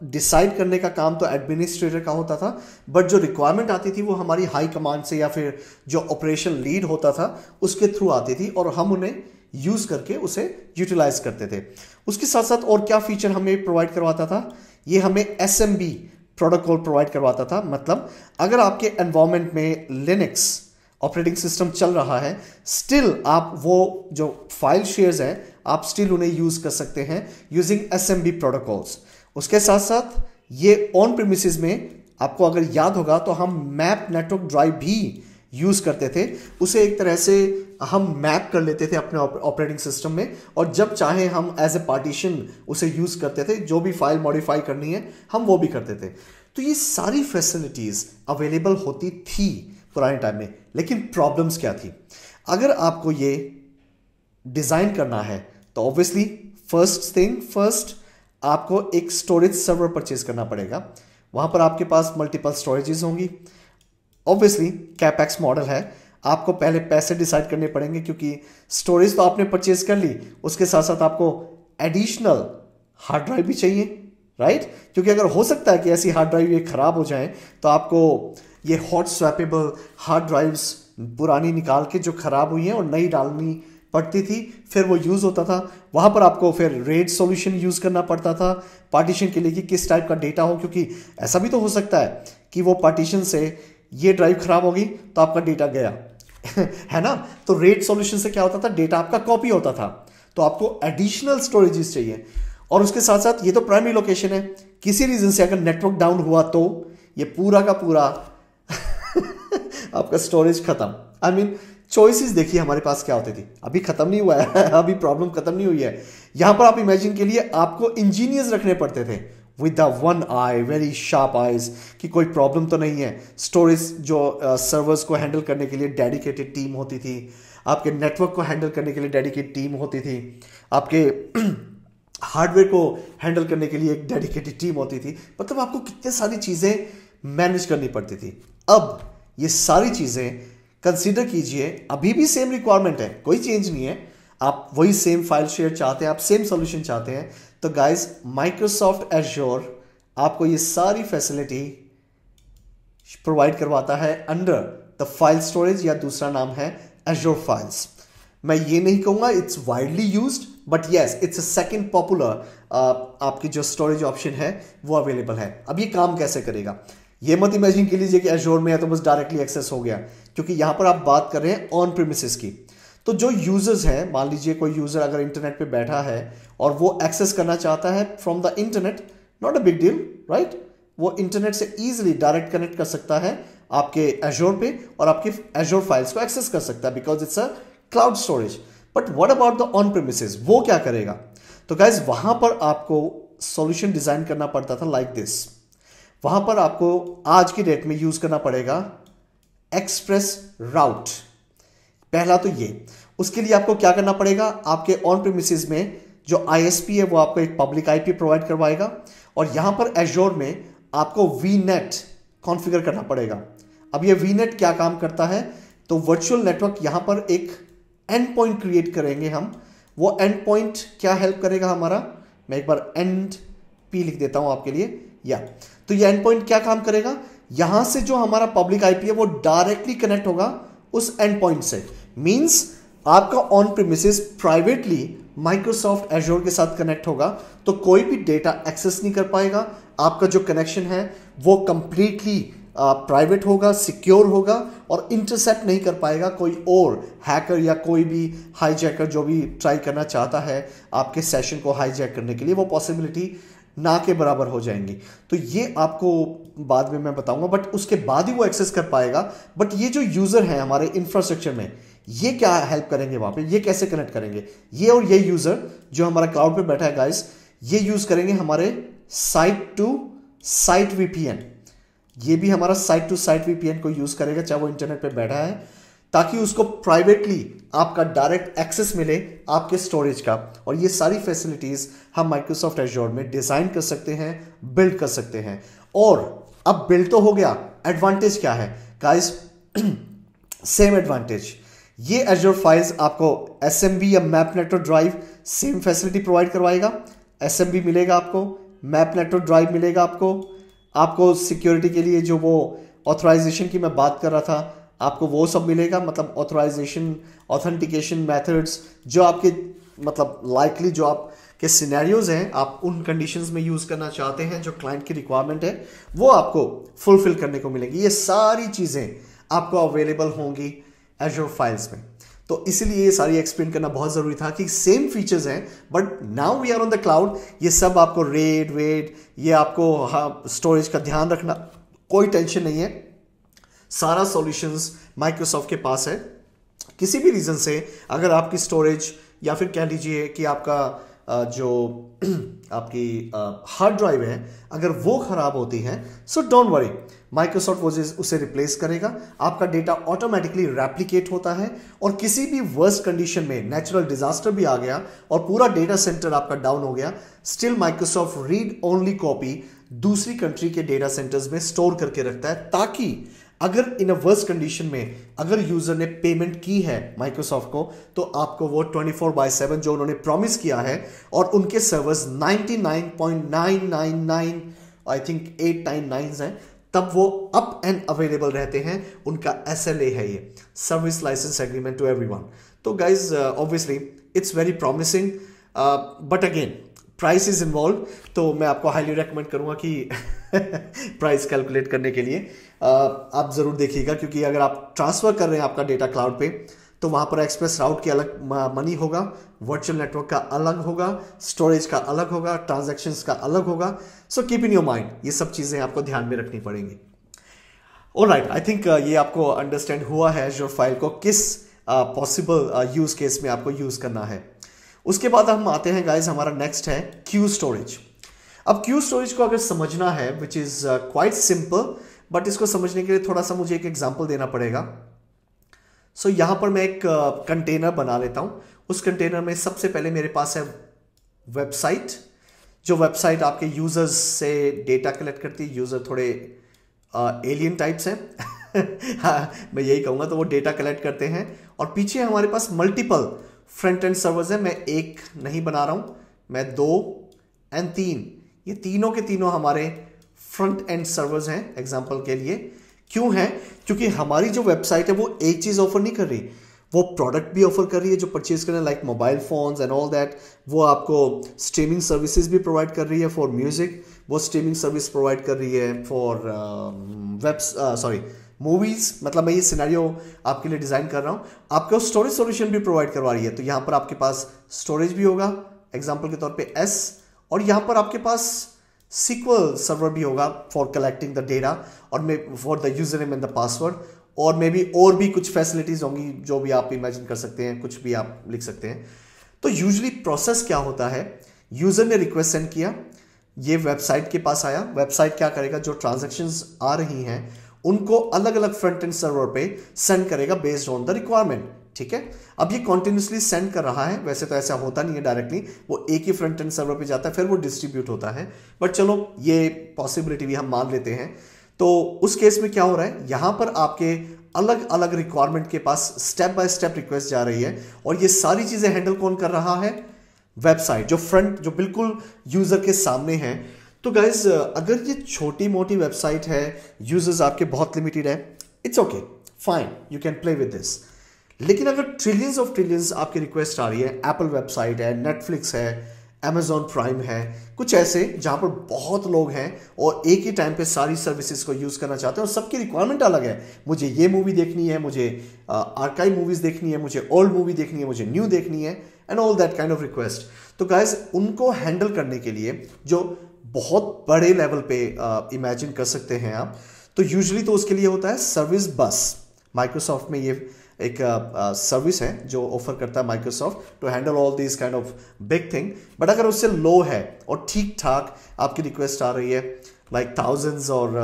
A: डिसाइड करने का काम तो एडमिनिस्ट्रेटर का होता था, बट जो रिक्वायरमेंट आती थी वो हमारी हाई कमांड से या फिर जो ऑपरेशन लीड होता था उसके थ्रू आती थी, और हम उन्हें यूज करके उसे यूटिलाइज करते थे। उसके साथ साथ और क्या फीचर हमें प्रोवाइड करवाता था, ये हमें SMB प्रोटोकॉल प्रोवाइड करवाता था। मतलब अगर आपके एनवायरनमेंट में लिनक्स ऑपरेटिंग सिस्टम चल रहा है, स्टिल आप वो जो फाइल शेयर्स हैं आप स्टिल उन्हें यूज कर सकते हैं यूजिंग SMB प्रोटोकॉल्स। उसके साथ साथ ये ऑन प्रीमिसेस में आपको अगर याद होगा तो हम मैप नेटवर्क ड्राइव भी यूज करते थे, उसे एक तरह से हम मैप कर लेते थे अपने ऑपरेटिंग सिस्टम में, और जब चाहे हम एज ए पार्टीशन उसे यूज करते थे, जो भी फाइल मॉडिफाई करनी है हम वो भी करते थे। तो ये सारी फैसिलिटीज अवेलेबल होती थी पुराने टाइम में। लेकिन प्रॉब्लम्स क्या थी, अगर आपको ये डिजाइन करना है तो ऑब्वियसली फर्स्ट आपको एक स्टोरेज सर्वर परचेज करना पड़ेगा। वहां पर आपके पास मल्टीपल स्टोरेजेस होंगी। ऑब्वियसली कैपेक्स मॉडल है, आपको पहले पैसे डिसाइड करने पड़ेंगे, क्योंकि स्टोरेज तो आपने परचेज कर ली, उसके साथ साथ आपको एडिशनल हार्ड ड्राइव भी चाहिए, राइट? क्योंकि अगर हो सकता है कि ऐसी हार्ड ड्राइव ये खराब हो जाए तो आपको ये हॉट स्वैपेबल हार्ड ड्राइव्स पुरानी निकाल के जो खराब हुई हैं और नई डालनी पड़ती थी, फिर वो यूज होता था। वहां पर आपको फिर रेड सॉल्यूशन यूज करना पड़ता था पार्टीशन के लिए कि किस टाइप का डेटा हो, क्योंकि ऐसा भी तो हो सकता है कि वो पार्टीशन से ये ड्राइव खराब होगी तो आपका डेटा गया है ना। तो रेड सॉल्यूशन से क्या होता था, डेटा आपका कॉपी होता था, तो आपको एडिशनल स्टोरेजेस चाहिए। और उसके साथ साथ ये तो प्राइमरी लोकेशन है, किसी रीजन से अगर नेटवर्क डाउन हुआ तो ये पूरा का पूरा आपका स्टोरेज खत्म। आई मीन चॉइसेस देखिए हमारे पास क्या होती थी, अभी खत्म नहीं हुआ है अभी प्रॉब्लम खत्म नहीं हुई है। यहां पर आप इमेजिन के लिए आपको इंजीनियर्स रखने पड़ते थे with the one I, very sharp eyes, कि कोई प्रॉब्लम तो नहीं है। स्टोरेज जो सर्वर्स को हैंडल करने के लिए डेडिकेटेड टीम होती थी, आपके नेटवर्क को हैंडल करने के लिए डेडिकेटेड टीम होती थी, आपके हार्डवेयर को हैंडल करने के लिए एक डेडिकेटेड टीम होती थी। मतलब आपको कितनी सारी चीजें मैनेज करनी पड़ती थी। अब ये सारी चीजें कंसीडर कीजिए, अभी भी सेम रिक्वायरमेंट है, कोई चेंज नहीं है, आप वही सेम फाइल शेयर चाहते हैं, आप सेम सॉल्यूशन चाहते हैं। तो गाइस माइक्रोसॉफ्ट एज्योर आपको ये सारी फैसिलिटी प्रोवाइड करवाता है अंडर द फाइल स्टोरेज, या दूसरा नाम है एज्योर फाइल्स। मैं ये नहीं कहूंगा it's widely used, but yes it's a second popular आपकी जो स्टोरेज ऑप्शन है वो अवेलेबल है। अब ये काम कैसे करेगा, ये मत इमेजिन कर लीजिए कि एज्योर में है तो बस डायरेक्टली एक्सेस हो गया, क्योंकि यहां पर आप बात कर रहे हैं ऑन प्रीमिसेस की। तो जो यूजर्स हैं, मान लीजिए कोई यूजर अगर इंटरनेट पे बैठा है और वो एक्सेस करना चाहता है from the internet, not a big deal, right? वो इंटरनेट से इजीली डायरेक्ट कनेक्ट कर सकता है आपके एज्योर पे और आपके एज्योर फाइल्स को एक्सेस कर सकता है, because it's a cloud storage. But what about the on premises, वो क्या करेगा? तो गाइज वहां पर आपको सॉल्यूशन डिजाइन करना पड़ता था लाइक दिस। वहां पर आपको आज की डेट में यूज करना पड़ेगा एक्सप्रेस राउट। पहला तो ये, उसके लिए आपको क्या करना पड़ेगा, आपके ऑन प्रीमिसेस में जो ISP है वो आपको एक पब्लिक IP प्रोवाइड करवाएगा, और यहां पर एज्योर में आपको VNet कॉन्फ़िगर करना पड़ेगा। अब ये VNet क्या काम करता है, तो वर्चुअल नेटवर्क यहां पर एक एंड पॉइंट क्रिएट करेंगे हम। वो एंड पॉइंट क्या हेल्प करेगा हमारा, मैं एक बार एंड P लिख देता हूं आपके लिए, या तो ये एंड पॉइंट क्या काम करेगा, यहां से जो हमारा पब्लिक IP है वो डायरेक्टली कनेक्ट होगा उस एंड पॉइंट से। मींस आपका on premises privately Microsoft azure के साथ कनेक्ट होगा, तो कोई भी डेटा एक्सेस नहीं कर पाएगा। आपका जो कनेक्शन है वो कंप्लीटली प्राइवेट होगा, सिक्योर होगा और इंटरसेप्ट नहीं कर पाएगा कोई और हैकर या कोई भी हाईजैकर जो भी ट्राई करना चाहता है आपके सेशन को हाईजैक करने के लिए, वो पॉसिबिलिटी ना के बराबर हो जाएंगी। तो ये आपको बाद में मैं बताऊंगा, बट उसके बाद ही वो एक्सेस कर पाएगा। बट ये जो यूजर हैं हमारे इंफ्रास्ट्रक्चर में, ये क्या हेल्प करेंगे वहां पे, ये कैसे कनेक्ट करेंगे, ये और ये यूजर जो हमारा क्लाउड पे बैठा है गाइस, ये यूज करेंगे हमारे साइट टू साइट वीपीएन। ये भी हमारा साइट टू साइट वीपीएन को यूज करेगा, चाहे वो इंटरनेट पे बैठा है, ताकि उसको प्राइवेटली आपका डायरेक्ट एक्सेस मिले आपके स्टोरेज का। और ये सारी फैसिलिटीज हम माइक्रोसॉफ्ट एज्योर में डिजाइन कर सकते हैं, बिल्ड कर सकते हैं। और अब बिल्ड तो हो गया, एडवांटेज क्या है गाइस? सेम एडवांटेज, ये एज्योर फाइल्स आपको एसएमबी या map network drive same facility provide करवाएगा। एसएमबी मिलेगा आपको, मैप नेटवर्क ड्राइव मिलेगा आपको सिक्योरिटी के लिए जो वो ऑथराइजेशन की मैं बात कर रहा था, आपको वो सब मिलेगा। मतलब ऑथराइजेशन, ऑथेंटिकेशन मेथड्स जो आपके मतलब लाइकली जो आपके सिनेरियोज हैं, आप उन कंडीशंस में यूज करना चाहते हैं, जो क्लाइंट की रिक्वायरमेंट है, वो आपको फुलफिल करने को मिलेगी। ये सारी चीजें आपको अवेलेबल होंगी एज्योर फाइल्स में। तो इसीलिए ये सारी एक्सप्लेन करना बहुत जरूरी था कि सेम फीचर्स हैं, but now we are on the cloud. ये सब आपको रेट वेट, ये आपको स्टोरेज का ध्यान रखना, कोई टेंशन नहीं है। सारा सॉल्यूशंस माइक्रोसॉफ्ट के पास है। किसी भी रीजन से अगर आपकी स्टोरेज या फिर कह लीजिए कि आपका जो आपकी हार्ड ड्राइव है, अगर वो खराब होती है, सो डोंट वरी, माइक्रोसॉफ्ट उसे रिप्लेस करेगा। आपका डेटा ऑटोमेटिकली रेप्लिकेट होता है, और किसी भी वर्स्ट कंडीशन में नेचुरल डिजास्टर भी आ गया और पूरा डेटा सेंटर आपका डाउन हो गया, still Microsoft read only copy दूसरी कंट्री के डेटा सेंटर्स में स्टोर करके रखता है, ताकि अगर इन अ वर्स्ट कंडीशन में अगर यूजर ने पेमेंट की है माइक्रोसॉफ्ट को, तो आपको वो 24/7 जो उन्होंने प्रॉमिस किया है, और उनके सर्वर्स 99.999 आई थिंक 899 हैं, तब वो अप एंड अवेलेबल रहते हैं। उनका SLA है, ये service licence agreement to everyone. तो guys obviously it's very promising, but again price is involve. तो मैं आपको हाईली रेकमेंड करूंगा कि प्राइस कैलकुलेट करने के लिए आप जरूर देखिएगा, क्योंकि अगर आप ट्रांसफर कर रहे हैं आपका डेटा क्लाउड पे, तो वहां पर एक्सप्रेस राउट की अलग मनी होगा, वर्चुअल नेटवर्क का अलग होगा, स्टोरेज का अलग होगा, ट्रांजैक्शंस का अलग होगा। So keep in your mind, ये सब चीजें आपको ध्यान में रखनी पड़ेंगी। ऑलराइट, आई थिंक ये आपको अंडरस्टैंड हुआ है जो फाइल को किस पॉसिबल यूज केस में आपको यूज करना है। उसके बाद हम आते हैं गाइज, हमारा नेक्स्ट है क्यू स्टोरेज। अब क्यू स्टोरेज को अगर समझना है, which is quite simple, but इसको समझने के लिए थोड़ा सा मुझे एक एग्जांपल देना पड़ेगा। सो यहां पर मैं एक कंटेनर बना लेता हूं। उस कंटेनर में सबसे पहले मेरे पास है वेबसाइट, जो वेबसाइट आपके यूजर्स से डेटा कलेक्ट करती है। यूजर थोड़े एलियन टाइप्स हैं हाँ, मैं यही कहूंगा। तो वो डेटा कलेक्ट करते हैं, और पीछे हमारे पास मल्टीपल फ्रंट एंड सर्वर्स है। मैं एक नहीं बना रहा हूं, मैं 2 और 3, ये तीनों के तीनों हमारे फ्रंट एंड सर्वर्स हैं एग्जांपल के लिए। क्यों है? क्योंकि हमारी जो वेबसाइट है वो एक चीज ऑफर नहीं कर रही, वो प्रोडक्ट भी ऑफर कर रही है जो परचेज करना, like mobile phones and all that. वो आपको स्ट्रीमिंग सर्विसेज भी प्रोवाइड कर रही है फॉर म्यूजिक, वो स्ट्रीमिंग सर्विस प्रोवाइड कर रही है फॉर मूवीज। मतलब मैं ये सिनेरियो आपके लिए डिजाइन कर रहा हूँ। आपको स्टोरेज सॉल्यूशन भी प्रोवाइड करवा रही है, तो यहाँ पर आपके पास स्टोरेज भी होगा एग्जाम्पल के तौर पे S, और यहाँ पर आपके पास SQL सर्वर भी होगा फॉर कलेक्टिंग द डेटा, और may for the user name and the password, और मे बी और भी कुछ फैसिलिटीज होंगी जो भी आप इमेजिन कर सकते हैं, कुछ भी आप लिख सकते हैं। तो यूजुअली प्रोसेस क्या होता है, यूजर ने रिक्वेस्ट सेंड किया, ये वेबसाइट के पास आया, वेबसाइट क्या करेगा, जो ट्रांजैक्शंस आ रही हैं उनको अलग अलग फ्रंट एंड सर्वर पे सेंड करेगा बेस्ड ऑन द रिक्वायरमेंट। ठीक है, अब ये कॉन्टिन्यूसली सेंड कर रहा है, वैसे तो ऐसा होता नहीं है डायरेक्टली, वो एक ही फ्रंट एंड सर्वर पे जाता है, फिर वो डिस्ट्रीब्यूट होता है, बट चलो ये पॉसिबिलिटी भी हम मान लेते हैं। तो उस केस में क्या हो रहा है, यहां पर आपके अलग अलग रिक्वायरमेंट के पास स्टेप बाय स्टेप रिक्वेस्ट जा रही है, और ये सारी चीजें हैंडल कौन कर रहा है, वेबसाइट, जो फ्रंट, जो बिल्कुल यूजर के सामने है। तो गाइज अगर ये छोटी मोटी वेबसाइट है, यूजर्स आपके बहुत लिमिटेड है, it's okay, fine, you can play with this. लेकिन अगर ट्रिलियंस ऑफ ट्रिलियंस आपकी रिक्वेस्ट आ रही है, एप्पल वेबसाइट है, नेटफ्लिक्स है, Amazon प्राइम है, कुछ ऐसे जहां पर बहुत लोग हैं और एक ही टाइम पे सारी सर्विसेज को यूज करना चाहते हैं और सबकी रिक्वायरमेंट अलग है। मुझे ये मूवी देखनी है, मुझे आर्काइव मूवीज देखनी है, मुझे ओल्ड मूवी देखनी है, मुझे न्यू देखनी है and all that kind of request. तो गाइज उनको हैंडल करने के लिए जो बहुत बड़े लेवल पे इमेजिन कर सकते हैं आप, तो यूजुअली तो उसके लिए होता है सर्विस बस। माइक्रोसॉफ्ट में ये एक सर्विस है जो ऑफर करता है Microsoft to handle all this kind of big thing. But अगर उससे लो है और ठीक ठाक आपकी रिक्वेस्ट आ रही है, लाइक थाउजेंड्स और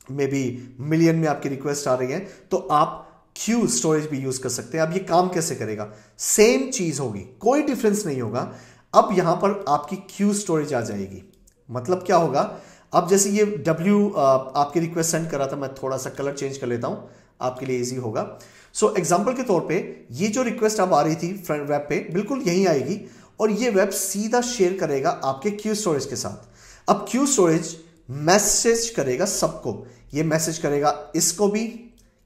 A: मे बी मिलियन में आपकी रिक्वेस्ट आ रही है, तो आप क्यू स्टोरेज भी यूज कर सकते हैं। अब ये काम कैसे करेगा? सेम चीज होगी, कोई डिफरेंस नहीं होगा। अब यहां पर आपकी क्यू स्टोरेज आ जाएगी। मतलब क्या होगा? अब जैसे ये W आपकी रिक्वेस्ट सेंड करा था, मैं थोड़ा सा कलर चेंज कर लेता हूं आपके लिए इजी होगा। सो एग्जांपल के तौर पे ये जो रिक्वेस्ट अब आ रही थी फ्रंट वेब पे, बिल्कुल यही आएगी और ये वेब सीधा शेयर करेगा आपके क्यू स्टोरेज के साथ। अब क्यू स्टोरेज मैसेज करेगा सबको, ये मैसेज करेगा इसको भी,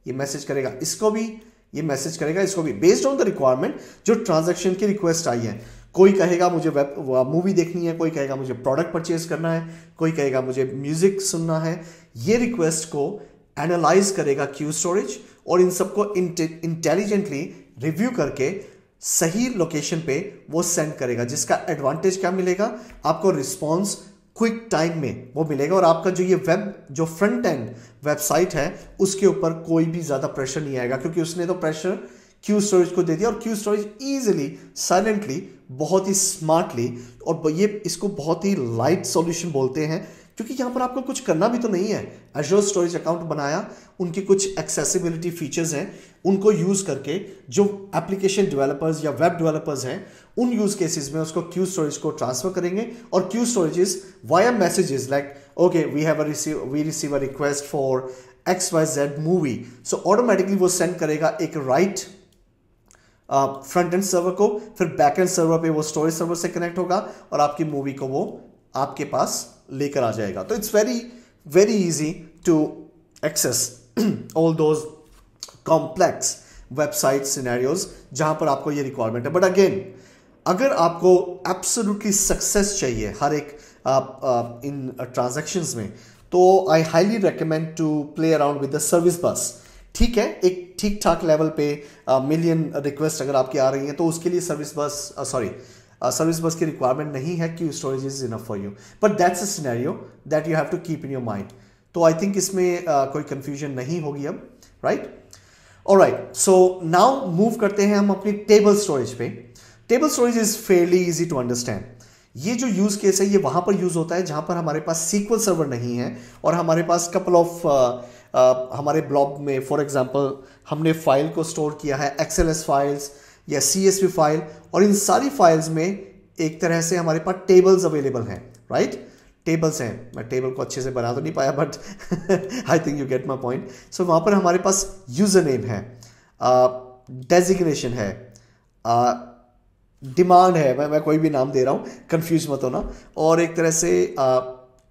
A: ये मैसेज करेगा इसको भी, ये मैसेज करेगा इसको भी, बेस्ड ऑन द रिक्वायरमेंट जो ट्रांजैक्शन की रिक्वेस्ट आई है। कोई कहेगा मुझे वेब मूवी देखनी है, कोई कहेगा मुझे प्रोडक्ट परचेज करना है, कोई कहेगा मुझे म्यूजिक सुनना है। ये रिक्वेस्ट को एनालाइज करेगा क्यू स्टोरेज और इन सबको इंटेलिजेंटली रिव्यू करके सही लोकेशन पे वो सेंड करेगा, जिसका एडवांटेज क्या मिलेगा? आपको रिस्पॉन्स क्विक टाइम में वो मिलेगा और आपका जो ये वेब जो फ्रंट एंड वेबसाइट है उसके ऊपर कोई भी ज्यादा प्रेशर नहीं आएगा, क्योंकि उसने तो प्रेशर क्यू स्टोरेज को दे दिया और क्यू स्टोरेज इजीली साइलेंटली बहुत ही स्मार्टली, और ये इसको बहुत ही लाइट सॉल्यूशन बोलते हैं क्योंकि यहां पर आपको कुछ करना भी तो नहीं है। एज़्योर स्टोरेज अकाउंट बनाया, उनकी कुछ एक्सेसिबिलिटी फीचर्स हैं, उनको यूज करके जो एप्लीकेशन डेवलपर्स या वेब डेवलपर्स हैं उन यूज केसेस में उसको क्यू स्टोरेज को ट्रांसफर करेंगे और queue storages via messages like okay we receive a request for XYZ movie, so automatically वो सेंड करेगा एक राइट फ्रंट एंड सर्वर को, फिर बैक एंड सर्वर पे वो स्टोरेज सर्वर से कनेक्ट होगा और आपकी मूवी को वो आपके पास लेकर आ जाएगा। तो it's very very easy to access all those complex website scenarios जहां पर आपको ये रिक्वायरमेंट है। बट अगेन, अगर आपको एब्सोल्युटली सक्सेस चाहिए हर एक इन ट्रांजैक्शंस में, तो I highly recommend to play around with the service बस। ठीक है, एक ठीक ठाक लेवल पे मिलियन रिक्वेस्ट अगर आपकी आ रही है तो उसके लिए सर्विस बस की रिक्वायरमेंट नहीं है, queue storage is enough for you, but that's a scenario that you have to keep in your mind. तो आई थिंक इसमें कोई कंफ्यूजन नहीं होगी अब, right? Alright, so now move करते हैं हम अपनी टेबल स्टोरेज पे। Table storage is fairly easy to understand. ये जो यूज केस है ये वहां पर यूज होता है जहां पर हमारे पास सीक्वल सर्वर नहीं है और हमारे पास कपल ऑफ हमारे ब्लॉग में फॉर एग्जांपल हमने फाइल को स्टोर किया है, XLS फाइल्स या CSV फाइल, और इन सारी फाइल्स में एक तरह से हमारे पास टेबल्स अवेलेबल हैं, राइट? टेबल्स हैं, मैं टेबल को अच्छे से बना तो नहीं पाया but I think you get my point. So वहां पर हमारे पास यूजर नेम है, डेजिग्नेशन है, डिमांड है, मैं कोई भी नाम दे रहा हूं, कंफ्यूज मत होना, और एक तरह से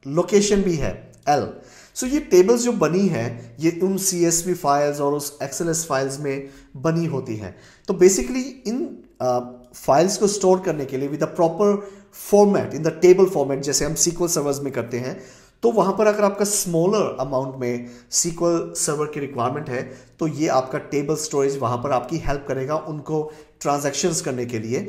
A: लोकेशन भी है L। सो ये टेबल्स जो बनी है ये उन CSV फाइल्स और उस XLS फाइल्स में बनी होती हैं। तो बेसिकली इन फाइल्स को स्टोर करने के लिए with the proper format in the table format, जैसे हम SQL सर्वर्स में करते हैं, तो वहां पर अगर आपका स्मॉलर अमाउंट में SQL सर्वर की रिक्वायरमेंट है तो ये आपका टेबल स्टोरेज वहां पर आपकी हेल्प करेगा उनको ट्रांजैक्शंस करने के लिए,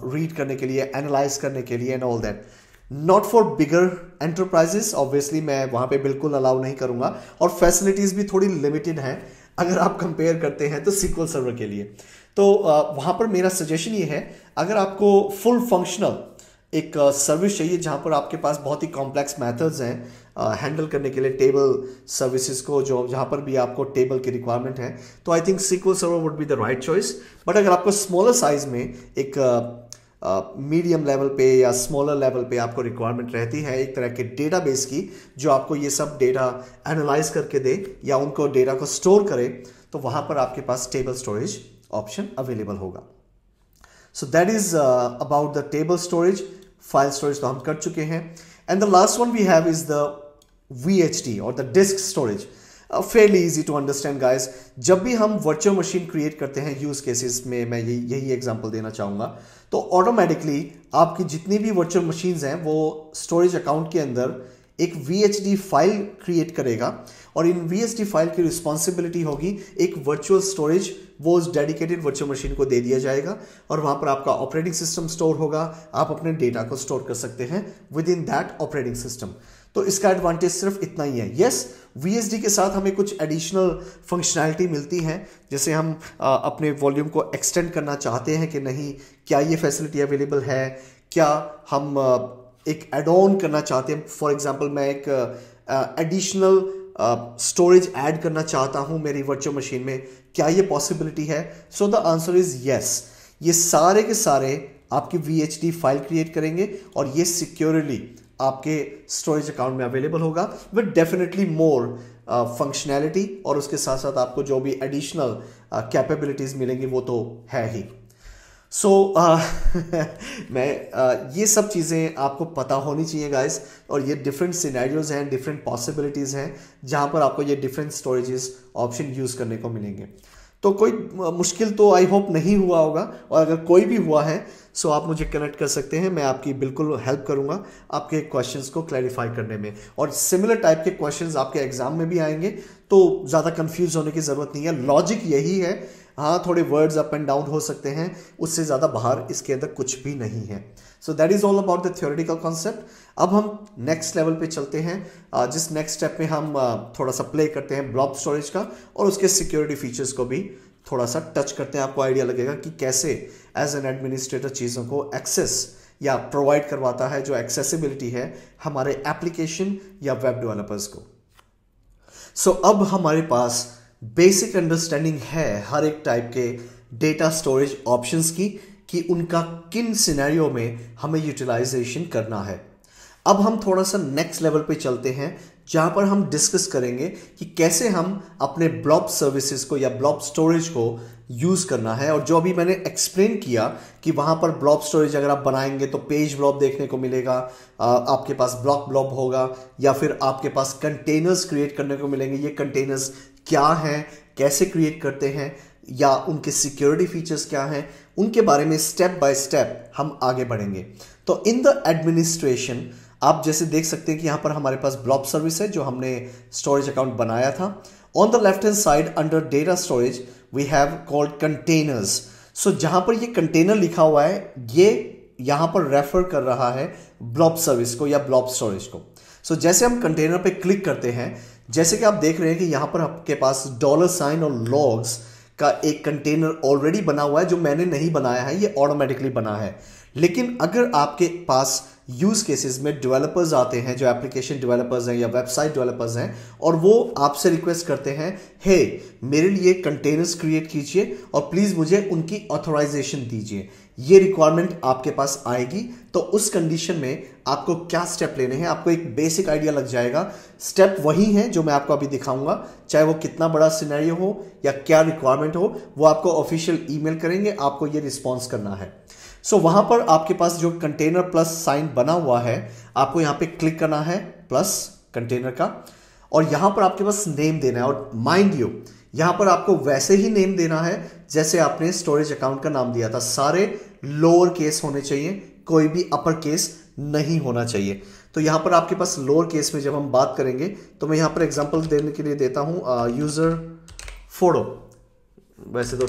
A: रीड करने के लिए, एनालाइज करने के लिए and all that. Not for bigger enterprises, obviously मैं वहां पे बिल्कुल अलाउ नहीं करूंगा, और फैसिलिटीज भी थोड़ी लिमिटेड हैं अगर आप कंपेयर करते हैं तो SQL सर्वर के लिए। तो वहां पर मेरा सजेशन ये है, अगर आपको फुल फंक्शनल एक सर्विस चाहिए जहां पर आपके पास बहुत ही कॉम्प्लेक्स मेथड्स हैं हैंडल करने के लिए टेबल सर्विसेज को, जो जहां पर भी आपको टेबल की रिक्वायरमेंट है, तो I think SQL server would be the right choice. But अगर आपको स्मॉलर साइज में एक मीडियम लेवल पे या स्मॉलर लेवल पे आपको रिक्वायरमेंट रहती है एक तरह के डेटाबेस की, जो आपको ये सब डेटा एनालाइज करके दे या उनको डेटा को स्टोर करे, तो वहां पर आपके पास टेबल स्टोरेज ऑप्शन अवेलेबल होगा। So that is about the table storage. File storage तो हम कर चुके हैं, and the last one we have is the VHD और the disk storage. Fairly easy to understand guys. जब भी हम वर्चुअल मशीन क्रिएट करते हैं यूज केसेस में, मैं यही एग्जांपल देना चाहूँगा, तो ऑटोमेटिकली आपकी जितनी भी वर्चुअल मशीन्स हैं वो स्टोरेज अकाउंट के अंदर एक VHD फाइल क्रिएट करेगा और इन VHD फाइल की रिस्पॉन्सिबिलिटी होगी एक वर्चुअल स्टोरेज, वो उस डेडिकेटेड वर्चुअल मशीन को दे दिया जाएगा और वहाँ पर आपका ऑपरेटिंग सिस्टम स्टोर होगा, आप अपने डेटा को स्टोर कर सकते हैं with in that operating system. तो इसका एडवांटेज सिर्फ इतना ही है। यस, VHD के साथ हमें कुछ एडिशनल फंक्शनैलिटी मिलती है, जैसे हम अपने वॉल्यूम को एक्सटेंड करना चाहते हैं कि नहीं, क्या ये फैसिलिटी अवेलेबल है, क्या हम एक एड ऑन करना चाहते हैं। फॉर एग्जांपल मैं एक एडिशनल स्टोरेज ऐड करना चाहता हूं मेरी वर्चुअल मशीन में, क्या ये पॉसिबिलिटी है? So the answer is yes. ये सारे के सारे आपकी VHD फाइल क्रिएट करेंगे और ये सिक्योरली आपके स्टोरेज अकाउंट में अवेलेबल होगा विद डेफिनेटली मोर फंक्शनैलिटी, और उसके साथ साथ आपको जो भी एडिशनल कैपेबिलिटीज मिलेंगी वो तो है ही। सो ये सब चीज़ें आपको पता होनी चाहिए गाइस, और ये डिफरेंट सिनेरियोज हैं, डिफरेंट पॉसिबिलिटीज़ हैं जहाँ पर आपको ये डिफरेंट स्टोरेजेस ऑप्शन यूज़ करने को मिलेंगे। तो कोई मुश्किल तो आई होप नहीं हुआ होगा, और अगर कोई भी हुआ है सो आप मुझे कनेक्ट कर सकते हैं, मैं आपकी बिल्कुल हेल्प करूंगा आपके क्वेश्चंस को क्लैरिफाई करने में। और सिमिलर टाइप के क्वेश्चंस आपके एग्जाम में भी आएंगे, तो ज़्यादा कंफ्यूज होने की ज़रूरत नहीं है, लॉजिक यही है। हाँ, थोड़े वर्ड्स अप एंड डाउन हो सकते हैं, उससे ज़्यादा बाहर इसके अंदर कुछ भी नहीं है। So that is all about the theoretical concept. अब हम नेक्स्ट लेवल पे चलते हैं, जिस नेक्स्ट स्टेप में हम थोड़ा सा प्ले करते हैं ब्लॉब स्टोरेज का, और उसके सिक्योरिटी फीचर्स को भी थोड़ा सा टच करते हैं। आपको आइडिया लगेगा कि कैसे एज एन एडमिनिस्ट्रेटर चीज़ों को एक्सेस या प्रोवाइड करवाता है, जो एक्सेसिबिलिटी है हमारे एप्लीकेशन या वेब डेवलपर्स को। सो अब हमारे पास बेसिक अंडरस्टैंडिंग है हर एक टाइप के डेटा स्टोरेज ऑप्शंस की, कि उनका किन सिनेरियो में हमें यूटिलाइजेशन करना है। अब हम थोड़ा सा नेक्स्ट लेवल पे चलते हैं, जहां पर हम डिस्कस करेंगे कि कैसे हम अपने ब्लॉब सर्विसेज को या ब्लॉब स्टोरेज को यूज करना है। और जो अभी मैंने एक्सप्लेन किया कि वहां पर ब्लॉब स्टोरेज अगर आप बनाएंगे तो पेज ब्लॉब देखने को मिलेगा, आपके पास ब्लॉक ब्लॉब होगा, या फिर आपके पास कंटेनर्स क्रिएट करने को मिलेंगे। ये कंटेनर्स क्या हैं, कैसे क्रिएट करते हैं, या उनके सिक्योरिटी फीचर्स क्या हैं, उनके बारे में स्टेप बाय स्टेप हम आगे बढ़ेंगे। तो इन द एडमिनिस्ट्रेशन आप जैसे देख सकते हैं कि यहां पर हमारे पास ब्लॉब सर्विस है जो हमने स्टोरेज अकाउंट बनाया था। On the left hand side under data storage we have called containers. So जहां पर ये कंटेनर लिखा हुआ है, ये यहां पर रेफर कर रहा है ब्लॉब सर्विस को या ब्लॉब स्टोरेज को। सो जैसे हम कंटेनर पे क्लिक करते हैं, जैसे कि आप देख रहे हैं कि यहां पर आपके पास $साइन और लॉग्स का एक कंटेनर ऑलरेडी बना हुआ है, जो मैंने नहीं बनाया है, ये ऑटोमेटिकली बना है। लेकिन अगर आपके पास यूज केसेस में डेवलपर्स आते हैं, जो एप्लीकेशन डेवलपर्स हैं या वेबसाइट डेवलपर्स हैं, और वो आपसे रिक्वेस्ट करते हैं, हे मेरे लिए कंटेनर्स क्रिएट कीजिए और प्लीज मुझे उनकी ऑथराइजेशन दीजिए, ये रिक्वायरमेंट आपके पास आएगी। तो उस कंडीशन में आपको क्या स्टेप लेने हैं, आपको एक बेसिक आइडिया लग जाएगा। स्टेप वही है जो मैं आपको अभी दिखाऊंगा, चाहे वो कितना बड़ा सिनेरियो हो या क्या रिक्वायरमेंट हो, वो आपको ऑफिशियल ईमेल करेंगे, आपको ये रिस्पॉन्स करना है। सो वहां पर आपके पास जो कंटेनर प्लस साइन बना हुआ है, आपको यहां पे क्लिक करना है प्लस कंटेनर का, और यहां पर आपके पास नेम देना है। और माइंड यू, यहां पर आपको वैसे ही नेम देना है जैसे आपने स्टोरेज अकाउंट का नाम दिया था। सारे लोअर केस होने चाहिए, कोई भी अपर केस नहीं होना चाहिए। तो यहां पर आपके पास लोअर केस में जब हम बात करेंगे, तो मैं यहां पर एग्जांपल देने के लिए देता हूं यूजर फोटो। वैसे तो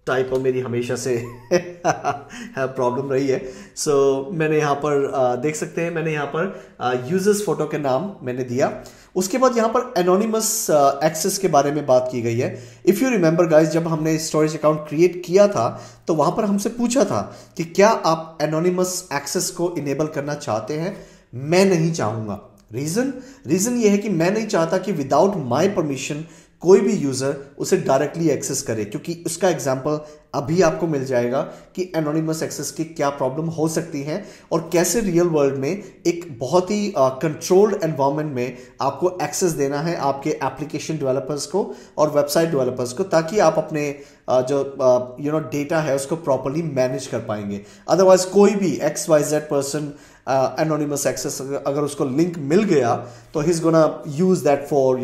A: टाइपो मेरी हमेशा से प्रॉब्लम रही है। सो मैंने यहाँ पर देख सकते हैं, मैंने यहाँ पर यूजर्स फोटो के नाम मैंने दिया। उसके बाद यहाँ पर एनोनिमस एक्सेस के बारे में बात की गई है। इफ़ यू रिमेंबर गाइज, जब हमने स्टोरेज अकाउंट क्रिएट किया था तो वहाँ पर हमसे पूछा था कि क्या आप एनोनिमस एक्सेस को इनेबल करना चाहते हैं। मैं नहीं चाहूँगा। रीज़न ये है कि मैं नहीं चाहता कि विदाउट माई परमिशन कोई भी यूजर उसे डायरेक्टली एक्सेस करे, क्योंकि उसका एग्जांपल अभी आपको मिल जाएगा कि एनोनिमस एक्सेस की क्या प्रॉब्लम हो सकती है और कैसे रियल वर्ल्ड में एक बहुत ही कंट्रोल्ड एनवायरनमेंट में आपको एक्सेस देना है आपके एप्लीकेशन डेवलपर्स को और वेबसाइट डेवलपर्स को, ताकि आप अपने जो डेटा है उसको प्रॉपर्ली मैनेज कर पाएंगे। अदरवाइज कोई भी XYZ पर्सन एनोनिमस एक्सेस अगर उसको लिंक मिल गया तो he is gonna use that for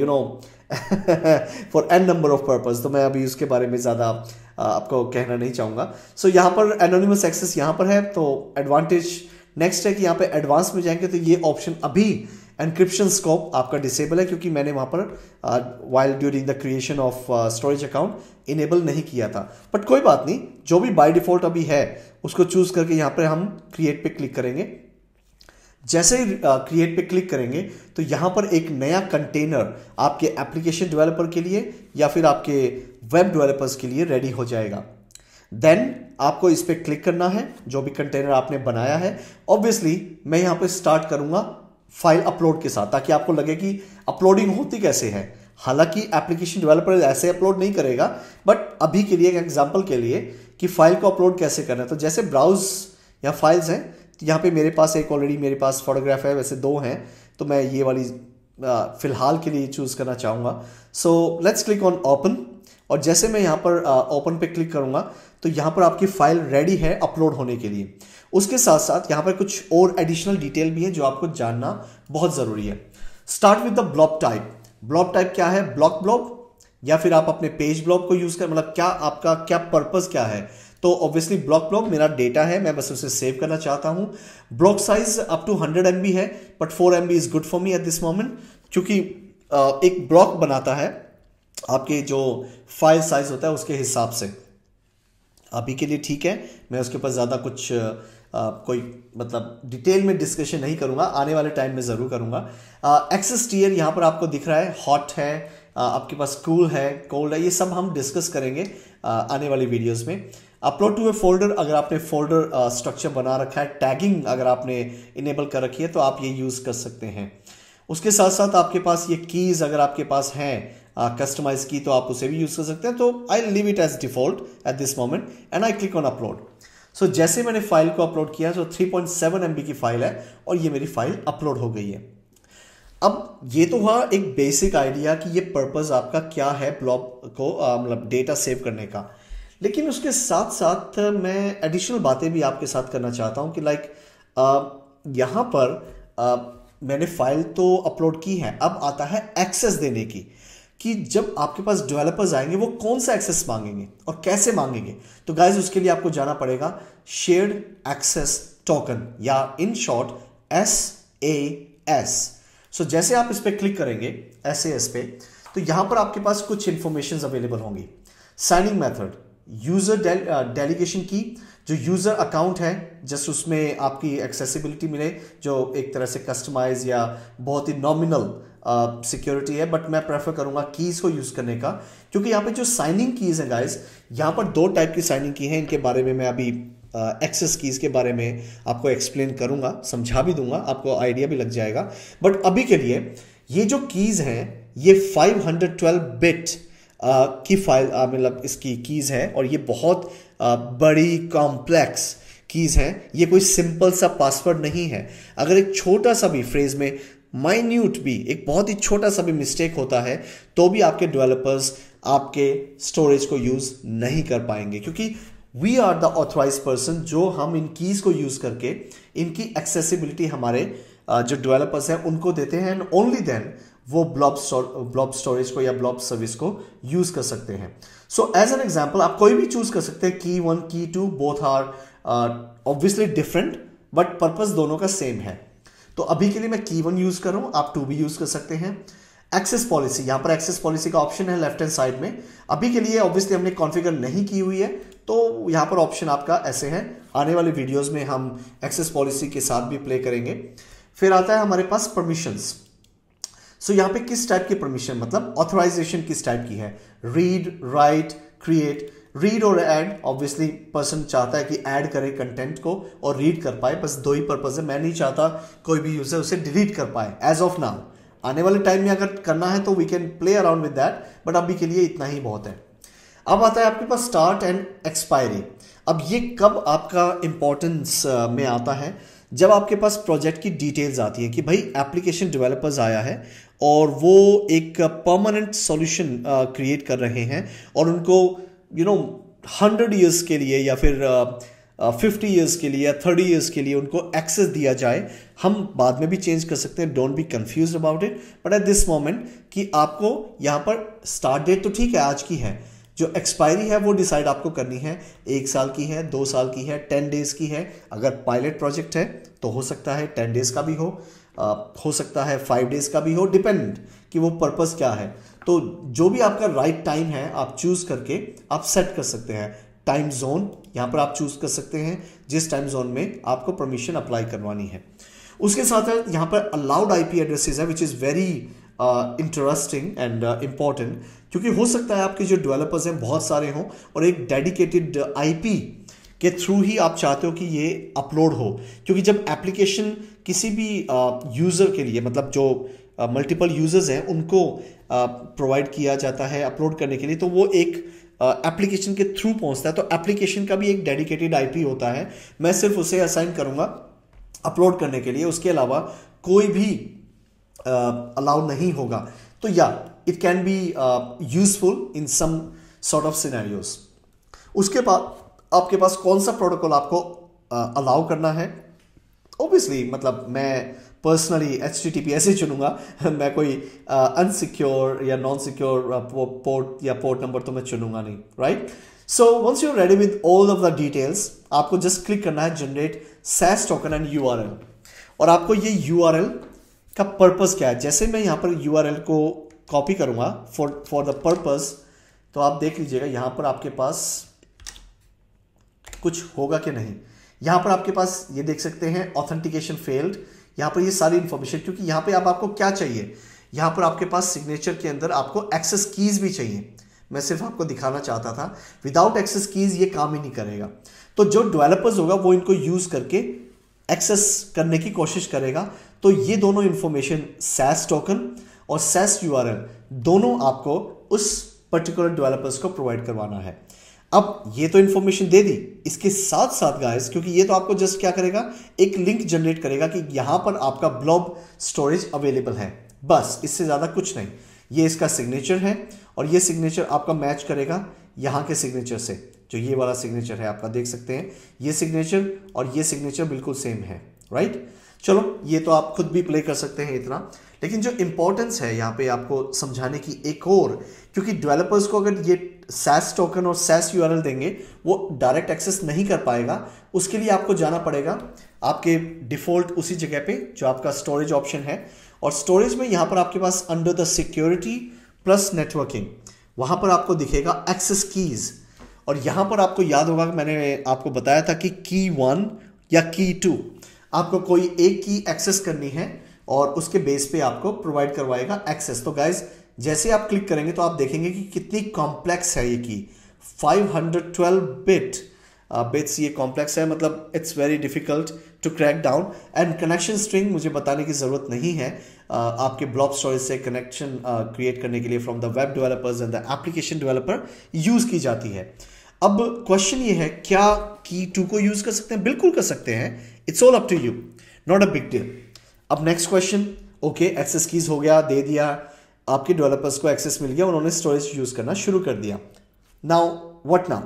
A: for an number of purpose, तो मैं अभी उसके बारे में ज़्यादा आपको कहना नहीं चाहूँगा। सो यहाँ पर एनोनिमस एक्सेस यहाँ पर है, तो एडवांटेज नेक्स्ट है कि यहाँ पे एडवांस में जाएंगे तो ये ऑप्शन अभी एनक्रिप्शन स्कोप आपका डिसेबल है, क्योंकि मैंने वहाँ पर while during the creation of storage account enable नहीं किया था। बट कोई बात नहीं, जो भी बाय डिफॉल्ट अभी है उसको चूज करके यहाँ पर हम क्रिएट पे क्लिक करेंगे। जैसे ही क्रिएट पे क्लिक करेंगे तो यहाँ पर एक नया कंटेनर आपके एप्लीकेशन डेवलपर के लिए या फिर आपके वेब डेवलपर्स के लिए रेडी हो जाएगा। देन आपको इस पर क्लिक करना है, जो भी कंटेनर आपने बनाया है। ऑब्वियसली मैं यहाँ पे स्टार्ट करूंगा फाइल अपलोड के साथ, ताकि आपको लगे कि अपलोडिंग होती कैसे है। हालांकि एप्लीकेशन डेवलपर ऐसे अपलोड नहीं करेगा, बट अभी के लिए एक एग्जांपल के लिए कि फाइल को अपलोड कैसे करना है, तो जैसे ब्राउज या फाइल्स हैं, तो यहाँ पे मेरे पास एक ऑलरेडी मेरे पास फोटोग्राफ है, वैसे 2 हैं, तो मैं ये वाली फिलहाल के लिए चूज करना चाहूँगा। So let's click on open, और जैसे मैं यहाँ पर ओपन पे क्लिक करूँगा तो यहाँ पर आपकी फाइल रेडी है अपलोड होने के लिए। उसके साथ साथ यहाँ पर कुछ और एडिशनल डिटेल भी है जो आपको जानना बहुत ज़रूरी है। Start with the blob type. Blob type क्या है? ब्लॉब या फिर आप अपने पेज ब्लॉब को यूज़ कर, मतलब क्या आपका क्या पर्पज़ क्या है? तो ऑब्वियसली ब्लॉक मेरा डेटा है, मैं बस उसे सेव करना चाहता हूँ। Block size up to 100 MB है, but 4 MB is good for me at this moment, क्योंकि एक ब्लॉक बनाता है आपके जो फाइल साइज होता है उसके हिसाब से। अभी के लिए ठीक है, मैं उसके ऊपर ज़्यादा कुछ कोई मतलब डिटेल में डिस्कशन नहीं करूँगा, आने वाले टाइम में ज़रूर करूँगा। एक्सेस टियर यहाँ पर आपको दिख रहा है, हॉट है, आपके पास कूल है, कोल्ड है, ये सब हम डिस्कस करेंगे आने वाली वीडियोस में। अपलोड टू ए फोल्डर, अगर आपने फोल्डर स्ट्रक्चर बना रखा है, टैगिंग अगर आपने इनेबल कर रखी है तो आप ये यूज़ कर सकते हैं। उसके साथ साथ आपके पास ये कीज़ अगर आपके पास हैं कस्टमाइज की, तो आप उसे भी यूज़ कर सकते हैं। तो I leave it as default at this moment and I click on upload. So जैसे मैंने फाइल को अपलोड किया तो 3.7 MB की फाइल है और ये मेरी फाइल अपलोड हो गई है। अब ये तो हुआ एक बेसिक आइडिया कि ये पर्पज़ आपका क्या है ब्लॉब को मतलब डेटा सेव करने का। लेकिन उसके साथ साथ मैं एडिशनल बातें भी आपके साथ करना चाहता हूँ कि लाइक यहाँ पर मैंने फाइल तो अपलोड की है, अब आता है एक्सेस देने की, कि जब आपके पास डेवलपर्स आएंगे वो कौन सा एक्सेस मांगेंगे और कैसे मांगेंगे। तो गाइज उसके लिए आपको जाना पड़ेगा शेयर्ड एक्सेस टोकन, या इन शॉर्ट SAS। सो जैसे आप इस पर क्लिक करेंगे SAS पे, तो यहाँ पर आपके पास कुछ इंफॉर्मेशन अवेलेबल होंगी। साइनिंग मेथड, यूजर डेलीगेशन की, जो यूजर अकाउंट है जस्ट उसमें आपकी एक्सेसिबिलिटी मिले, जो एक तरह से कस्टमाइज या बहुत ही नॉमिनल सिक्योरिटी है, बट मैं प्रेफर करूंगा कीज को यूज करने का, क्योंकि यहाँ पे जो साइनिंग कीज है गाइस, यहाँ पर 2 टाइप की साइनिंग की है। इनके बारे में मैं अभी एक्सेस कीज के बारे में आपको एक्सप्लेन करूंगा, समझा भी दूंगा, आपको आइडिया भी लग जाएगा। बट अभी के लिए ये जो कीज हैं ये 512 बिट की फाइल मतलब इसकी कीज है, और ये बहुत बड़ी कॉम्प्लेक्स कीज है। ये कोई सिंपल सा पासवर्ड नहीं है। अगर एक छोटा सा भी फ्रेज में माइन्यूट भी, एक बहुत ही छोटा सा भी मिस्टेक होता है, तो भी आपके डेवलपर्स आपके स्टोरेज को यूज नहीं कर पाएंगे, क्योंकि we are the authorize person जो हम इन कीज को यूज करके इनकी एक्सेसिबिलिटी हमारे जो डेवलपर्स हैं उनको देते हैं, एंड ओनली देन वो ब्लॉब स्टोरेज को या ब्लॉब सर्विस को यूज कर सकते हैं। सो एज एन एग्जांपल आप कोई भी चूज कर सकते हैं, की 1 की 2 both are obviously different, but purpose दोनों का सेम है। तो अभी के लिए मैं की 1 यूज कर रहा हूं, आप 2 भी यूज कर सकते हैं। एक्सेस पॉलिसी, यहां पर एक्सेस पॉलिसी का ऑप्शन है लेफ्ट हैंड साइड में। अभी के लिए ऑब्वियसली हमने कॉन्फ़िगर नहीं की हुई है, तो यहां पर ऑप्शन आपका ऐसे है। आने वाले वीडियोस में हम एक्सेस पॉलिसी के साथ भी प्ले करेंगे। फिर आता है हमारे पास परमिशंस। सो यहाँ पे किस टाइप की परमिशन, मतलब ऑथराइजेशन किस टाइप की है? Read, right, create. रीड और ऐड, ऑब्वियसली पर्सन चाहता है कि ऐड करे कंटेंट को और रीड कर पाए, बस 2 ही पर्पज है। मैं नहीं चाहता कोई भी यूजर उसे डिलीट कर पाए एज ऑफ नाउ। आने वाले टाइम में अगर करना है तो we can play around with that, but अभी के लिए इतना ही बहुत है। अब आता है आपके पास स्टार्ट एंड एक्सपायरी। अब ये कब आपका इंपॉर्टेंस में आता है? जब आपके पास प्रोजेक्ट की डिटेल्स आती है कि भाई एप्लीकेशन डेवलपर्स आया है और वो एक परमानेंट सॉल्यूशन क्रिएट कर रहे हैं, और उनको 100 ईयर्स के लिए या फिर 50 ईयर्स के लिए या 30 ईयर्स के लिए उनको एक्सेस दिया जाए। हम बाद में भी चेंज कर सकते हैं, don't be confuse about it, but at this moment कि आपको यहाँ पर स्टार्ट डेट तो ठीक है आज की है, जो एक्सपायरी है वो डिसाइड आपको करनी है, 1 साल की है, 2 साल की है, 10 डेज की है। अगर पायलट प्रोजेक्ट है तो हो सकता है 10 डेज का भी हो सकता है 5 डेज का भी हो, डिपेंड कि वो पर्पस क्या है। तो जो भी आपका राइट टाइम है आप चूज करके आप सेट कर सकते हैं। टाइम जोन यहाँ पर आप चूज कर सकते हैं जिस टाइम जोन में आपको परमिशन अप्लाई करवानी है। उसके साथ यहाँ पर अलाउड आईपी एड्रेसेस है which is very interesting and important, क्योंकि हो सकता है आपके जो डेवलपर्स हैं बहुत सारे हों और एक डेडिकेटेड आईपी के थ्रू ही आप चाहते हो कि ये अपलोड हो, क्योंकि जब एप्लीकेशन किसी भी यूज़र के लिए, मतलब जो मल्टीपल यूजर्स हैं उनको प्रोवाइड किया जाता है अपलोड करने के लिए, तो वो एक एप्लीकेशन के थ्रू पहुंचता है, तो एप्लीकेशन का भी एक डेडिकेटेड आईपी होता है। मैं सिर्फ उसे असाइन करूंगा अपलोड करने के लिए, उसके अलावा कोई भी अलाउ नहीं होगा। तो या it can be useful in some sort of scenarios. उसके बाद आपके पास कौन सा प्रोटोकॉल आपको अलाउ करना है, ऑब्वियसली मतलब मैं पर्सनली HTTP ऐसे चुनूंगा, मैं कोई अनसिक्योर या नॉन सिक्योर पोर्ट या पोर्ट नंबर तो मैं चुनूंगा नहीं, right. So once you are ready with all of the details, आपको जस्ट क्लिक करना है generate SaaS token and URL, और आपको ये URL का पर्पस क्या है। जैसे मैं यहाँ पर URL को कॉपी करूंगा फॉर द पर्पस, तो आप देख लीजिएगा यहाँ पर आपके पास कुछ होगा कि नहीं। यहाँ पर आपके पास ये देख सकते हैं ऑथेंटिकेशन फेल्ड, यहाँ पर ये सारी इंफॉर्मेशन, क्योंकि यहाँ पे आपको क्या चाहिए, यहाँ पर आपके पास सिग्नेचर के अंदर आपको एक्सेस कीज भी चाहिए। मैं सिर्फ आपको दिखाना चाहता था, विदाउट एक्सेस कीज ये काम ही नहीं करेगा। तो जो डेवलपर्स होगा वो इनको यूज करके एक्सेस करने की कोशिश करेगा। तो ये दोनों इंफॉर्मेशन SaaS टोकन और SaaS URL दोनों आपको उस पर्टिकुलर डेवलपर्स को प्रोवाइड करवाना है। अब ये तो इंफॉर्मेशन दे दी, इसके साथ साथ गाइस, क्योंकि ये तो आपको जस्ट क्या करेगा, एक लिंक जनरेट करेगा कि यहां पर आपका ब्लॉब स्टोरेज अवेलेबल है, बस इससे ज्यादा कुछ नहीं। ये इसका सिग्नेचर है और ये सिग्नेचर आपका मैच करेगा यहां के सिग्नेचर से, जो ये वाला सिग्नेचर है आपका देख सकते हैं, ये सिग्नेचर और ये सिग्नेचर बिल्कुल सेम है, राइट। चलो ये तो आप खुद भी प्ले कर सकते हैं इतना, लेकिन जो इंपॉर्टेंस है यहाँ पे आपको समझाने की एक और, क्योंकि डेवलपर्स को अगर ये SaaS टोकन और SaaS URL देंगे वो डायरेक्ट एक्सेस नहीं कर पाएगा। उसके लिए आपको जाना पड़ेगा आपके डिफॉल्ट उसी जगह पे जो आपका स्टोरेज ऑप्शन है, और स्टोरेज में यहाँ पर आपके पास under the security plus networking, वहाँ पर आपको दिखेगा एक्सेस कीज, और यहाँ पर आपको याद होगा कि मैंने आपको बताया था कि की 1 या की 2 आपको कोई एक की एक्सेस करनी है और उसके बेस पे आपको प्रोवाइड करवाएगा एक्सेस। तो गाइज जैसे आप क्लिक करेंगे तो आप देखेंगे कि कितनी कॉम्प्लेक्स है ये की, 512 बिट्स ये कॉम्प्लेक्स है, मतलब it's very difficult to crack down. And connection string मुझे बताने की जरूरत नहीं है, आपके ब्लॉब स्टोरेज से कनेक्शन क्रिएट करने के लिए from the web developers and the application developer use की जाती है। अब क्वेश्चन ये है, क्या की 2 को यूज कर सकते हैं? बिल्कुल कर सकते हैं, it's all up to you, not a big deal. अब next question, okay access keys हो गया, दे दिया, आपके डेवलपर्स को एक्सेस मिल गया, उन्होंने स्टोरेज यूज करना शुरू कर दिया। नाउ व्हाट नाउ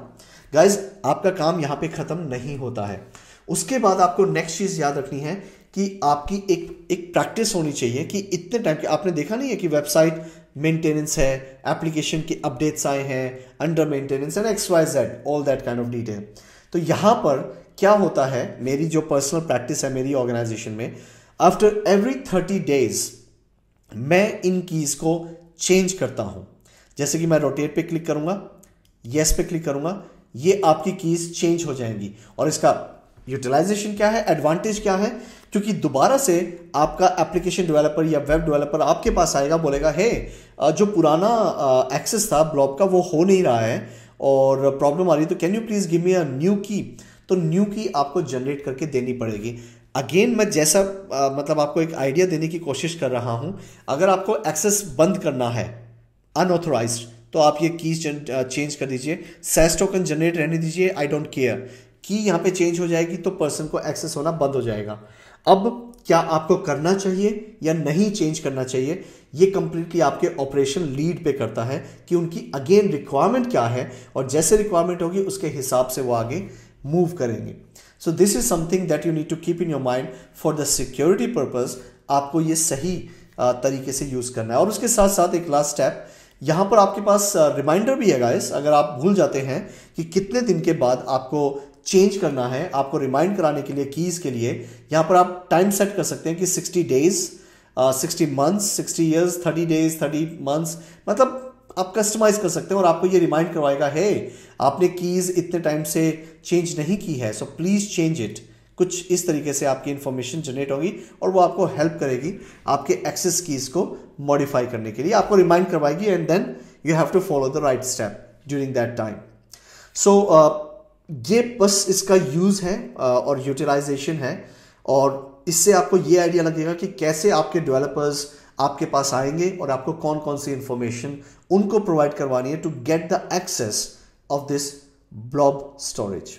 A: गाइज, आपका काम यहां पे खत्म नहीं होता है। उसके बाद आपको नेक्स्ट चीज याद रखनी है कि आपकी एक प्रैक्टिस होनी चाहिए कि इतने टाइम के, आपने देखा नहीं है कि वेबसाइट मेंटेनेंस है, एप्लीकेशन के अपडेट्स आए हैं, under maintenance and XYZ, all that kind of detail. तो यहां पर क्या होता है, मेरी जो पर्सनल प्रैक्टिस है मेरी ऑर्गेनाइजेशन में, आफ्टर एवरी 30 डेज मैं इन कीज को चेंज करता हूं। जैसे कि मैं रोटेट पे क्लिक करूंगा, येस पे क्लिक करूंगा, ये आपकी कीज चेंज हो जाएंगी। और इसका यूटिलाइजेशन क्या है, एडवांटेज क्या है, क्योंकि दोबारा से आपका एप्लीकेशन डेवलपर या वेब डेवलपर आपके पास आएगा, बोलेगा हे जो पुराना एक्सेस था ब्लॉब का वो हो नहीं रहा है और प्रॉब्लम आ रही है, तो can you please give me a new की। तो न्यू की आपको जनरेट करके देनी पड़ेगी। अगेन मैं जैसा मतलब आपको एक आइडिया देने की कोशिश कर रहा हूं, अगर आपको एक्सेस बंद करना है अनऑथोराइज्ड तो आप ये कीज चेंज कर दीजिए, SaaS टोकन जनरेट रहने दीजिए, आई डोंट केयर। की यहाँ पे चेंज हो जाएगी तो पर्सन को एक्सेस होना बंद हो जाएगा। अब क्या आपको करना चाहिए या नहीं चेंज करना चाहिए, ये कंप्लीटली आपके ऑपरेशन लीड पे करता है कि उनकी अगेन रिक्वायरमेंट क्या है, और जैसे रिक्वायरमेंट होगी उसके हिसाब से वो आगे मूव करेंगे। So this is something that you need to keep in your mind for the security purpose. आपको ये सही तरीके से यूज करना है। और उसके साथ साथ एक लास्ट स्टेप, यहां पर आपके पास रिमाइंडर भी है गाइस। अगर आप भूल जाते हैं कि कितने दिन के बाद आपको चेंज करना है, आपको रिमाइंड कराने के लिए कीज के लिए यहां पर आप टाइम सेट कर सकते हैं कि 60 days, 60 months, 60 years, 30 days, 30 months, मतलब आप कस्टमाइज कर सकते हैं और आपको ये रिमाइंड करवाएगा, हे आपने कीज इतने टाइम से चेंज नहीं की है, सो प्लीज चेंज इट। कुछ इस तरीके से आपकी इंफॉर्मेशन जनरेट होगी और वो आपको हेल्प करेगी आपके एक्सेस कीज को मॉडिफाई करने के लिए, आपको रिमाइंड करवाएगी and then you have to follow the right step during that time. So ये बस इसका यूज है और यूटिलाइजेशन है, और इससे आपको ये आइडिया लगेगा कि कैसे आपके डेवलपर्स आपके पास आएंगे और आपको कौन कौन सी इंफॉर्मेशन उनको प्रोवाइड करवानी है to get the access of this blob storage.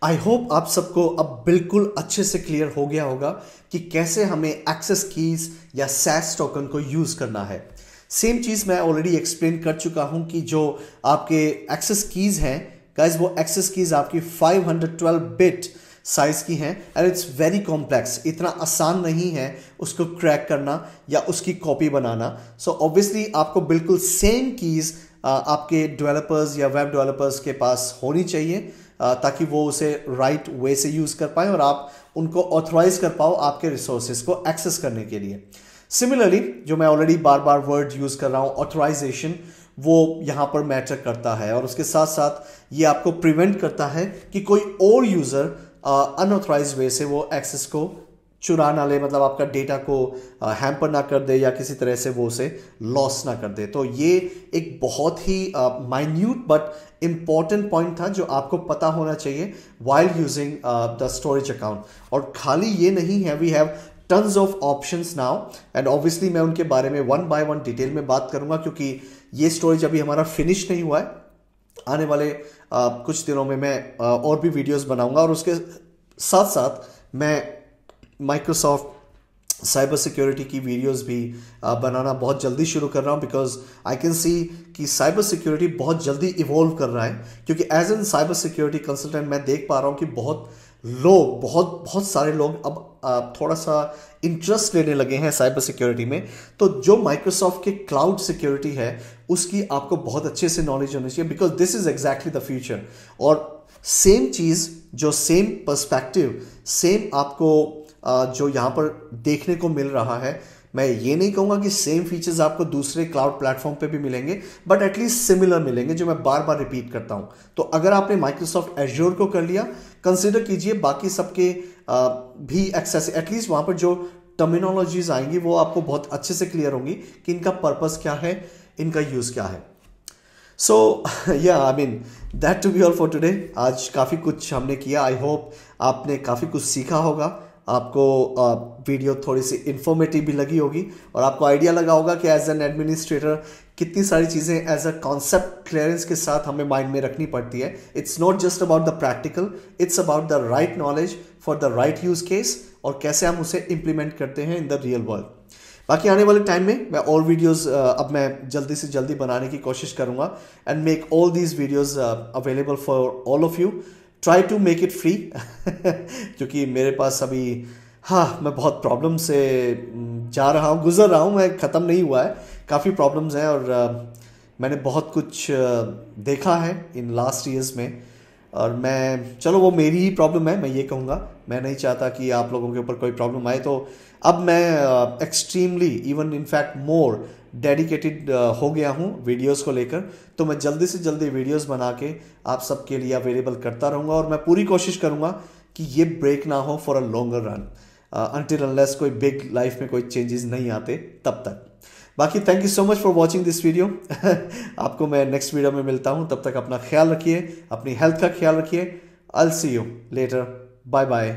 A: I hope आप सबको अब बिल्कुल अच्छे से क्लियर हो गया होगा कि कैसे हमें एक्सेस कीज या सैस टोकन को यूज करना है। सेम चीज मैं ऑलरेडी एक्सप्लेन कर चुका हूं कि जो आपके एक्सेस कीज हैं गाइस, वो एक्सेस कीज आपकी 512 बिट साइज की हैं एंड इट्स वेरी कॉम्प्लेक्स। इतना आसान नहीं है उसको क्रैक करना या उसकी कॉपी बनाना। सो ऑब्वियसली आपको बिल्कुल सेम कीज आपके डेवलपर्स या वेब डेवलपर्स के पास होनी चाहिए ताकि वो उसे राइट वे से यूज कर पाए और आप उनको ऑथराइज कर पाओ आपके रिसोर्सेज को एक्सेस करने के लिए। सिमिलरली जो मैं ऑलरेडी बार बार वर्ड यूज कर रहा हूं, ऑथराइजेशन, वो यहां पर मैटर करता है और उसके साथ साथ ये आपको प्रिवेंट करता है कि कोई और यूजर अनऑथराइज वे से वो एक्सेस को चुरा ना ले, मतलब आपका डेटा को हैम्पर ना कर दे या किसी तरह से वो उसे लॉस ना कर दे। तो ये एक बहुत ही माइन्यूट बट इंपॉर्टेंट पॉइंट था जो आपको पता होना चाहिए while using the storage account. और खाली ये नहीं है, we have tons of options now and obviously मैं उनके बारे में वन बाय वन डिटेल में बात करूंगा क्योंकि ये स्टोरेज अभी हमारा फिनिश नहीं हुआ है। आने वाले कुछ दिनों में मैं और भी वीडियोस बनाऊंगा और उसके साथ साथ मैं माइक्रोसॉफ्ट साइबर सिक्योरिटी की वीडियोस भी बनाना बहुत जल्दी शुरू कर रहा हूं बिकॉज आई कैन सी कि साइबर सिक्योरिटी बहुत जल्दी इवॉल्व कर रहा है। क्योंकि as an cyber security consultant मैं देख पा रहा हूं कि बहुत सारे लोग अब थोड़ा सा इंटरेस्ट लेने लगे हैं साइबर सिक्योरिटी में। तो जो माइक्रोसॉफ्ट के क्लाउड सिक्योरिटी है उसकी आपको बहुत अच्छे से नॉलेज होनी चाहिए because this is exactly the future. और सेम चीज, जो सेम पर्सपेक्टिव, सेम आपको जो यहां पर देखने को मिल रहा है, मैं ये नहीं कहूंगा कि सेम फीचर्स आपको दूसरे क्लाउड प्लेटफॉर्म पे भी मिलेंगे बट एटलीस्ट सिमिलर मिलेंगे, जो मैं बार बार रिपीट करता हूं। तो अगर आपने माइक्रोसॉफ्ट एज्योर को कर लिया, कंसिडर कीजिए बाकी सबके भी एक्सेस, एटलीस्ट वहां पर जो टर्मिनोलॉजीज आएंगी वो आपको बहुत अच्छे से क्लियर होंगी कि इनका पर्पस क्या है, इनका यूज क्या है। सो या I mean that to be all for today. आज काफ़ी कुछ हमने किया। आई होप आपने काफ़ी कुछ सीखा होगा, आपको वीडियो थोड़ी सी इंफॉर्मेटिव भी लगी होगी और आपको आइडिया लगा होगा कि एज एन एडमिनिस्ट्रेटर कितनी सारी चीज़ें एज अ कॉन्सेप्ट क्लियरेंस के साथ हमें माइंड में रखनी पड़ती है। It's not just about the practical, it's about the right knowledge for the right use case और कैसे हम उसे इम्प्लीमेंट करते हैं इन द रियल वर्ल्ड। बाकी आने वाले टाइम में मैं और वीडियोस अब मैं जल्दी से जल्दी बनाने की कोशिश करूंगा and make all these videos available for all of you. Try to make it free क्योंकि मेरे पास अभी मैं बहुत प्रॉब्लम से गुजर रहा हूँ, मैं ख़त्म नहीं हुआ है, काफ़ी प्रॉब्लम्स हैं और मैंने बहुत कुछ देखा है इन लास्ट ईयर्स में और मैं, चलो वो मेरी ही प्रॉब्लम है, मैं ये कहूँगा। मैं नहीं चाहता कि आप लोगों के ऊपर कोई प्रॉब्लम आए। तो अब मैं एक्सट्रीमली इवन इनफैक्ट मोर डेडिकेटेड हो गया हूँ वीडियोस को लेकर। तो मैं जल्दी से जल्दी वीडियोस बना के आप सबके लिए अवेलेबल करता रहूँगा और मैं पूरी कोशिश करूँगा कि ये ब्रेक ना हो for a longer run until unless कोई बिग लाइफ में कोई चेंजेस नहीं आते तब तक। बाकी thank you so much for watching this video. आपको मैं नेक्स्ट वीडियो में मिलता हूँ, तब तक अपना ख्याल रखिए, अपनी हेल्थ का ख्याल रखिए। I will see you later, bye bye,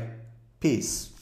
A: piece.